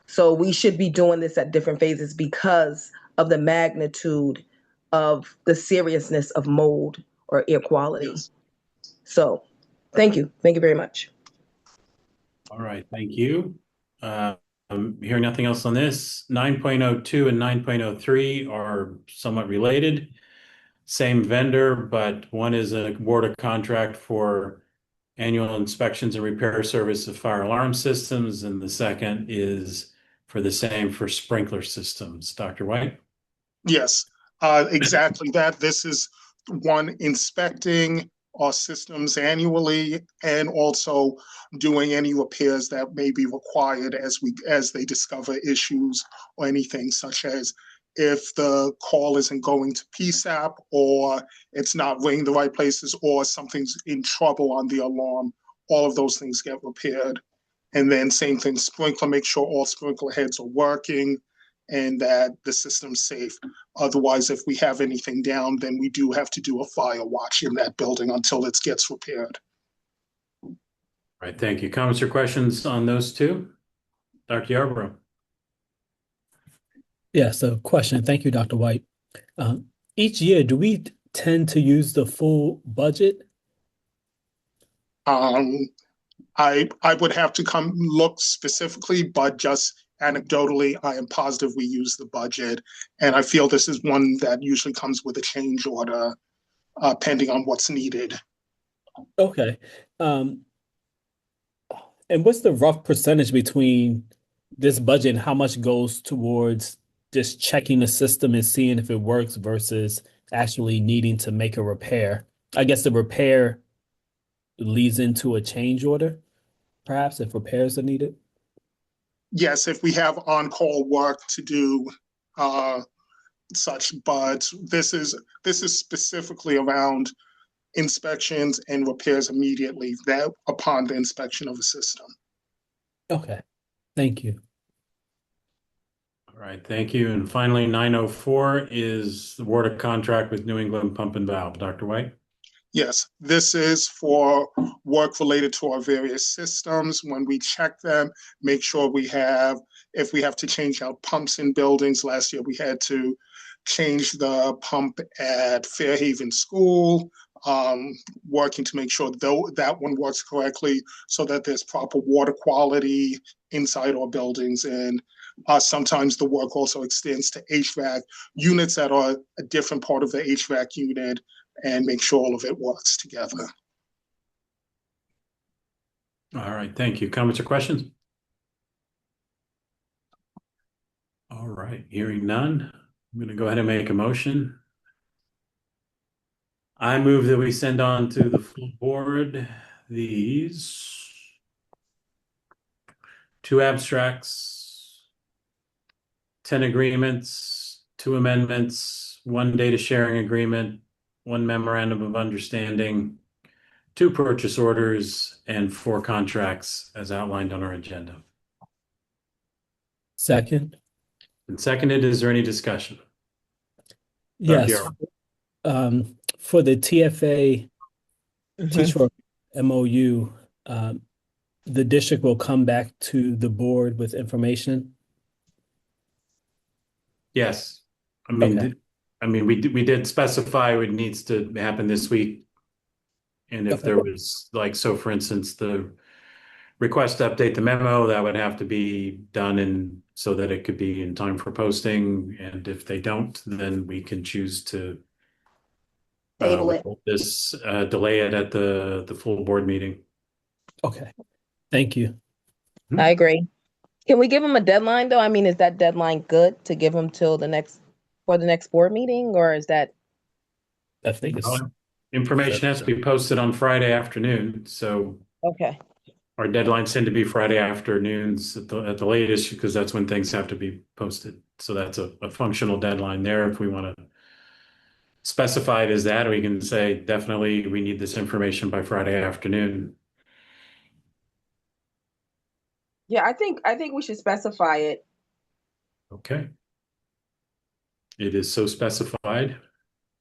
So we should be doing this at different phases because of the magnitude of the seriousness of mold or air quality. Yes. So thank you. Thank you very much. All right. Thank you. I'm hearing nothing else on this. 9.02 and 9.03 are somewhat related. Same vendor, but one is an award of contract for annual inspections and repair service of fire alarm systems, and the second is for the same for sprinkler systems. Dr. White? Yes, exactly that. This is one inspecting our systems annually, and also doing any repairs that may be required as they discover issues or anything, such as if the call isn't going to PSAP, or it's not ringing the right places, or something's in trouble on the alarm. All of those things get repaired. And then same thing, sprinkler, make sure all sprinkler heads are working and that the system's safe. Otherwise, if we have anything down, then we do have to do a fire watch in that building until it gets repaired. All right, thank you. Comments or questions on those two? Dr. Yarbrough. Yeah, so question. Thank you, Dr. White. Each year, do we tend to use the full budget? I would have to come look specifically, but just anecdotally, I am positive we use the budget. And I feel this is one that usually comes with a change order, pending on what's needed. Okay. And what's the rough percentage between this budget and how much goes towards just checking the system and seeing if it works versus actually needing to make a repair? I guess the repair leads into a change order, perhaps, if repairs are needed. Yes, if we have on-call work to do, such, but this is specifically around inspections and repairs immediately that upon the inspection of a system. Okay, thank you. All right, thank you. And finally, 904 is the award of contract with New England Pump and Valve. Dr. White? Yes, this is for work related to our various systems. When we check them, make sure if we have to change out pumps in buildings. Last year we had to change the pump at Fairhaven School, working to make sure that one works correctly so that there's proper water quality inside our buildings. And sometimes the work also extends to HVAC units that are a different part of the HVAC unit, and make sure all of it works together. All right, thank you. Comments or questions? All right, hearing none, I'm going to go ahead and make a motion. I move that we send on to the full board these 2 abstracts, 10 agreements, 2 amendments, 1 data sharing agreement, 1 memorandum of understanding, 2 purchase orders, and 4 contracts as outlined on our agenda. Second. And seconded, is there any discussion? Yes. For the TFA teacher MOU, the district will come back to the board with information. Yes. I mean, Okay. we did specify it needs to happen this week. And if there was for instance, the request to update the memo, that would have to be done so that it could be in time for posting. And if they don't, then we can choose to Table it. delay it at the full board meeting. Okay. Thank you. I agree. Can we give them a deadline though? I mean, is that deadline good to give them till the next board meeting, or is that? I think it's information has to be posted on Friday afternoon. So okay. Our deadlines tend to be Friday afternoons at the latest, because that's when things have to be posted. So that's a functional deadline there. If we want to specify it as that, we can say definitely we need this information by Friday afternoon. Yeah, I think we should specify it. Okay. It is so specified.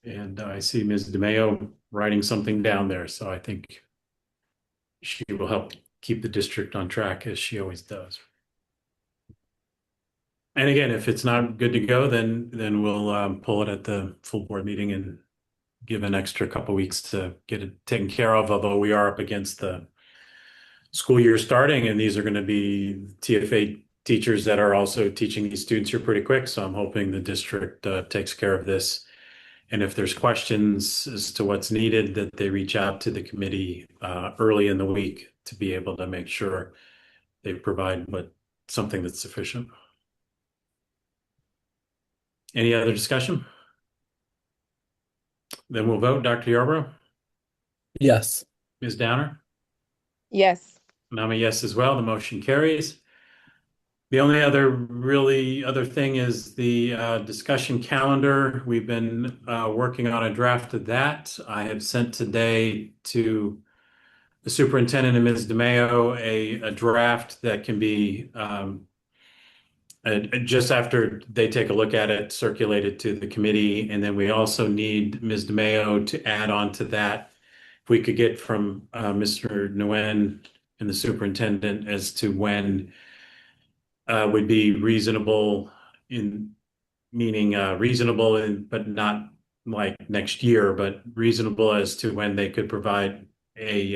And I see Ms. DeMayo writing something down there. So I think she will help keep the district on track, as she always does. And again, if it's not good to go, then we'll pull it at the full board meeting and give an extra couple weeks to get it taken care of, although we are up against the school year starting, and these are going to be TFA teachers that are also teaching these students here pretty quick. So I'm hoping the district takes care of this. And if there's questions as to what's needed, that they reach out to the committee early in the week to be able to make sure they provide something that's sufficient. Any other discussion? Then we'll vote. Dr. Yarbrough? Yes. Ms. Downer? Yes. And I'm a yes as well. The motion carries. The only other thing is the discussion calendar. We've been working on a draft of that. I have sent today to the superintendent and Ms. DeMayo a draft that can be just after they take a look at it, circulated to the committee. And then we also need Ms. DeMayo to add on to that. If we could get from Mr. Nguyen and the superintendent as to when would be reasonable but not like next year, but reasonable as to when they could provide a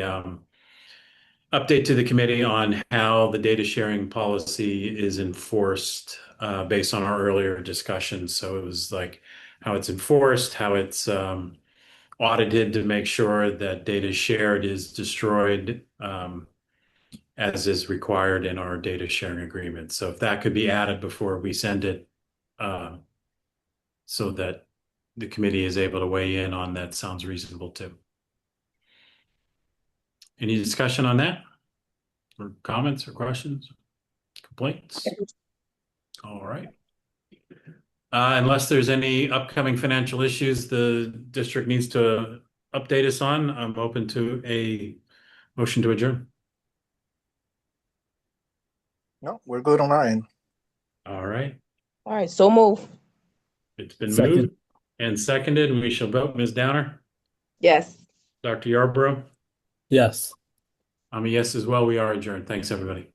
update to the committee on how the data sharing policy is enforced based on our earlier discussions. So it was like how it's enforced, how it's audited to make sure that data shared is destroyed as is required in our data sharing agreement. So if that could be added before we send it so that the committee is able to weigh in on that, sounds reasonable too. Any discussion on that? Or comments or questions? Complaints? All right. Unless there's any upcoming financial issues the district needs to update us on, I'm open to a motion to adjourn. No, we're good on our end. All right. All right, so move. It's been moved and seconded, and we shall vote. Ms. Downer? Yes. Dr. Yarborough? Yes. I'm a yes as well. We are adjourned. Thanks, everybody.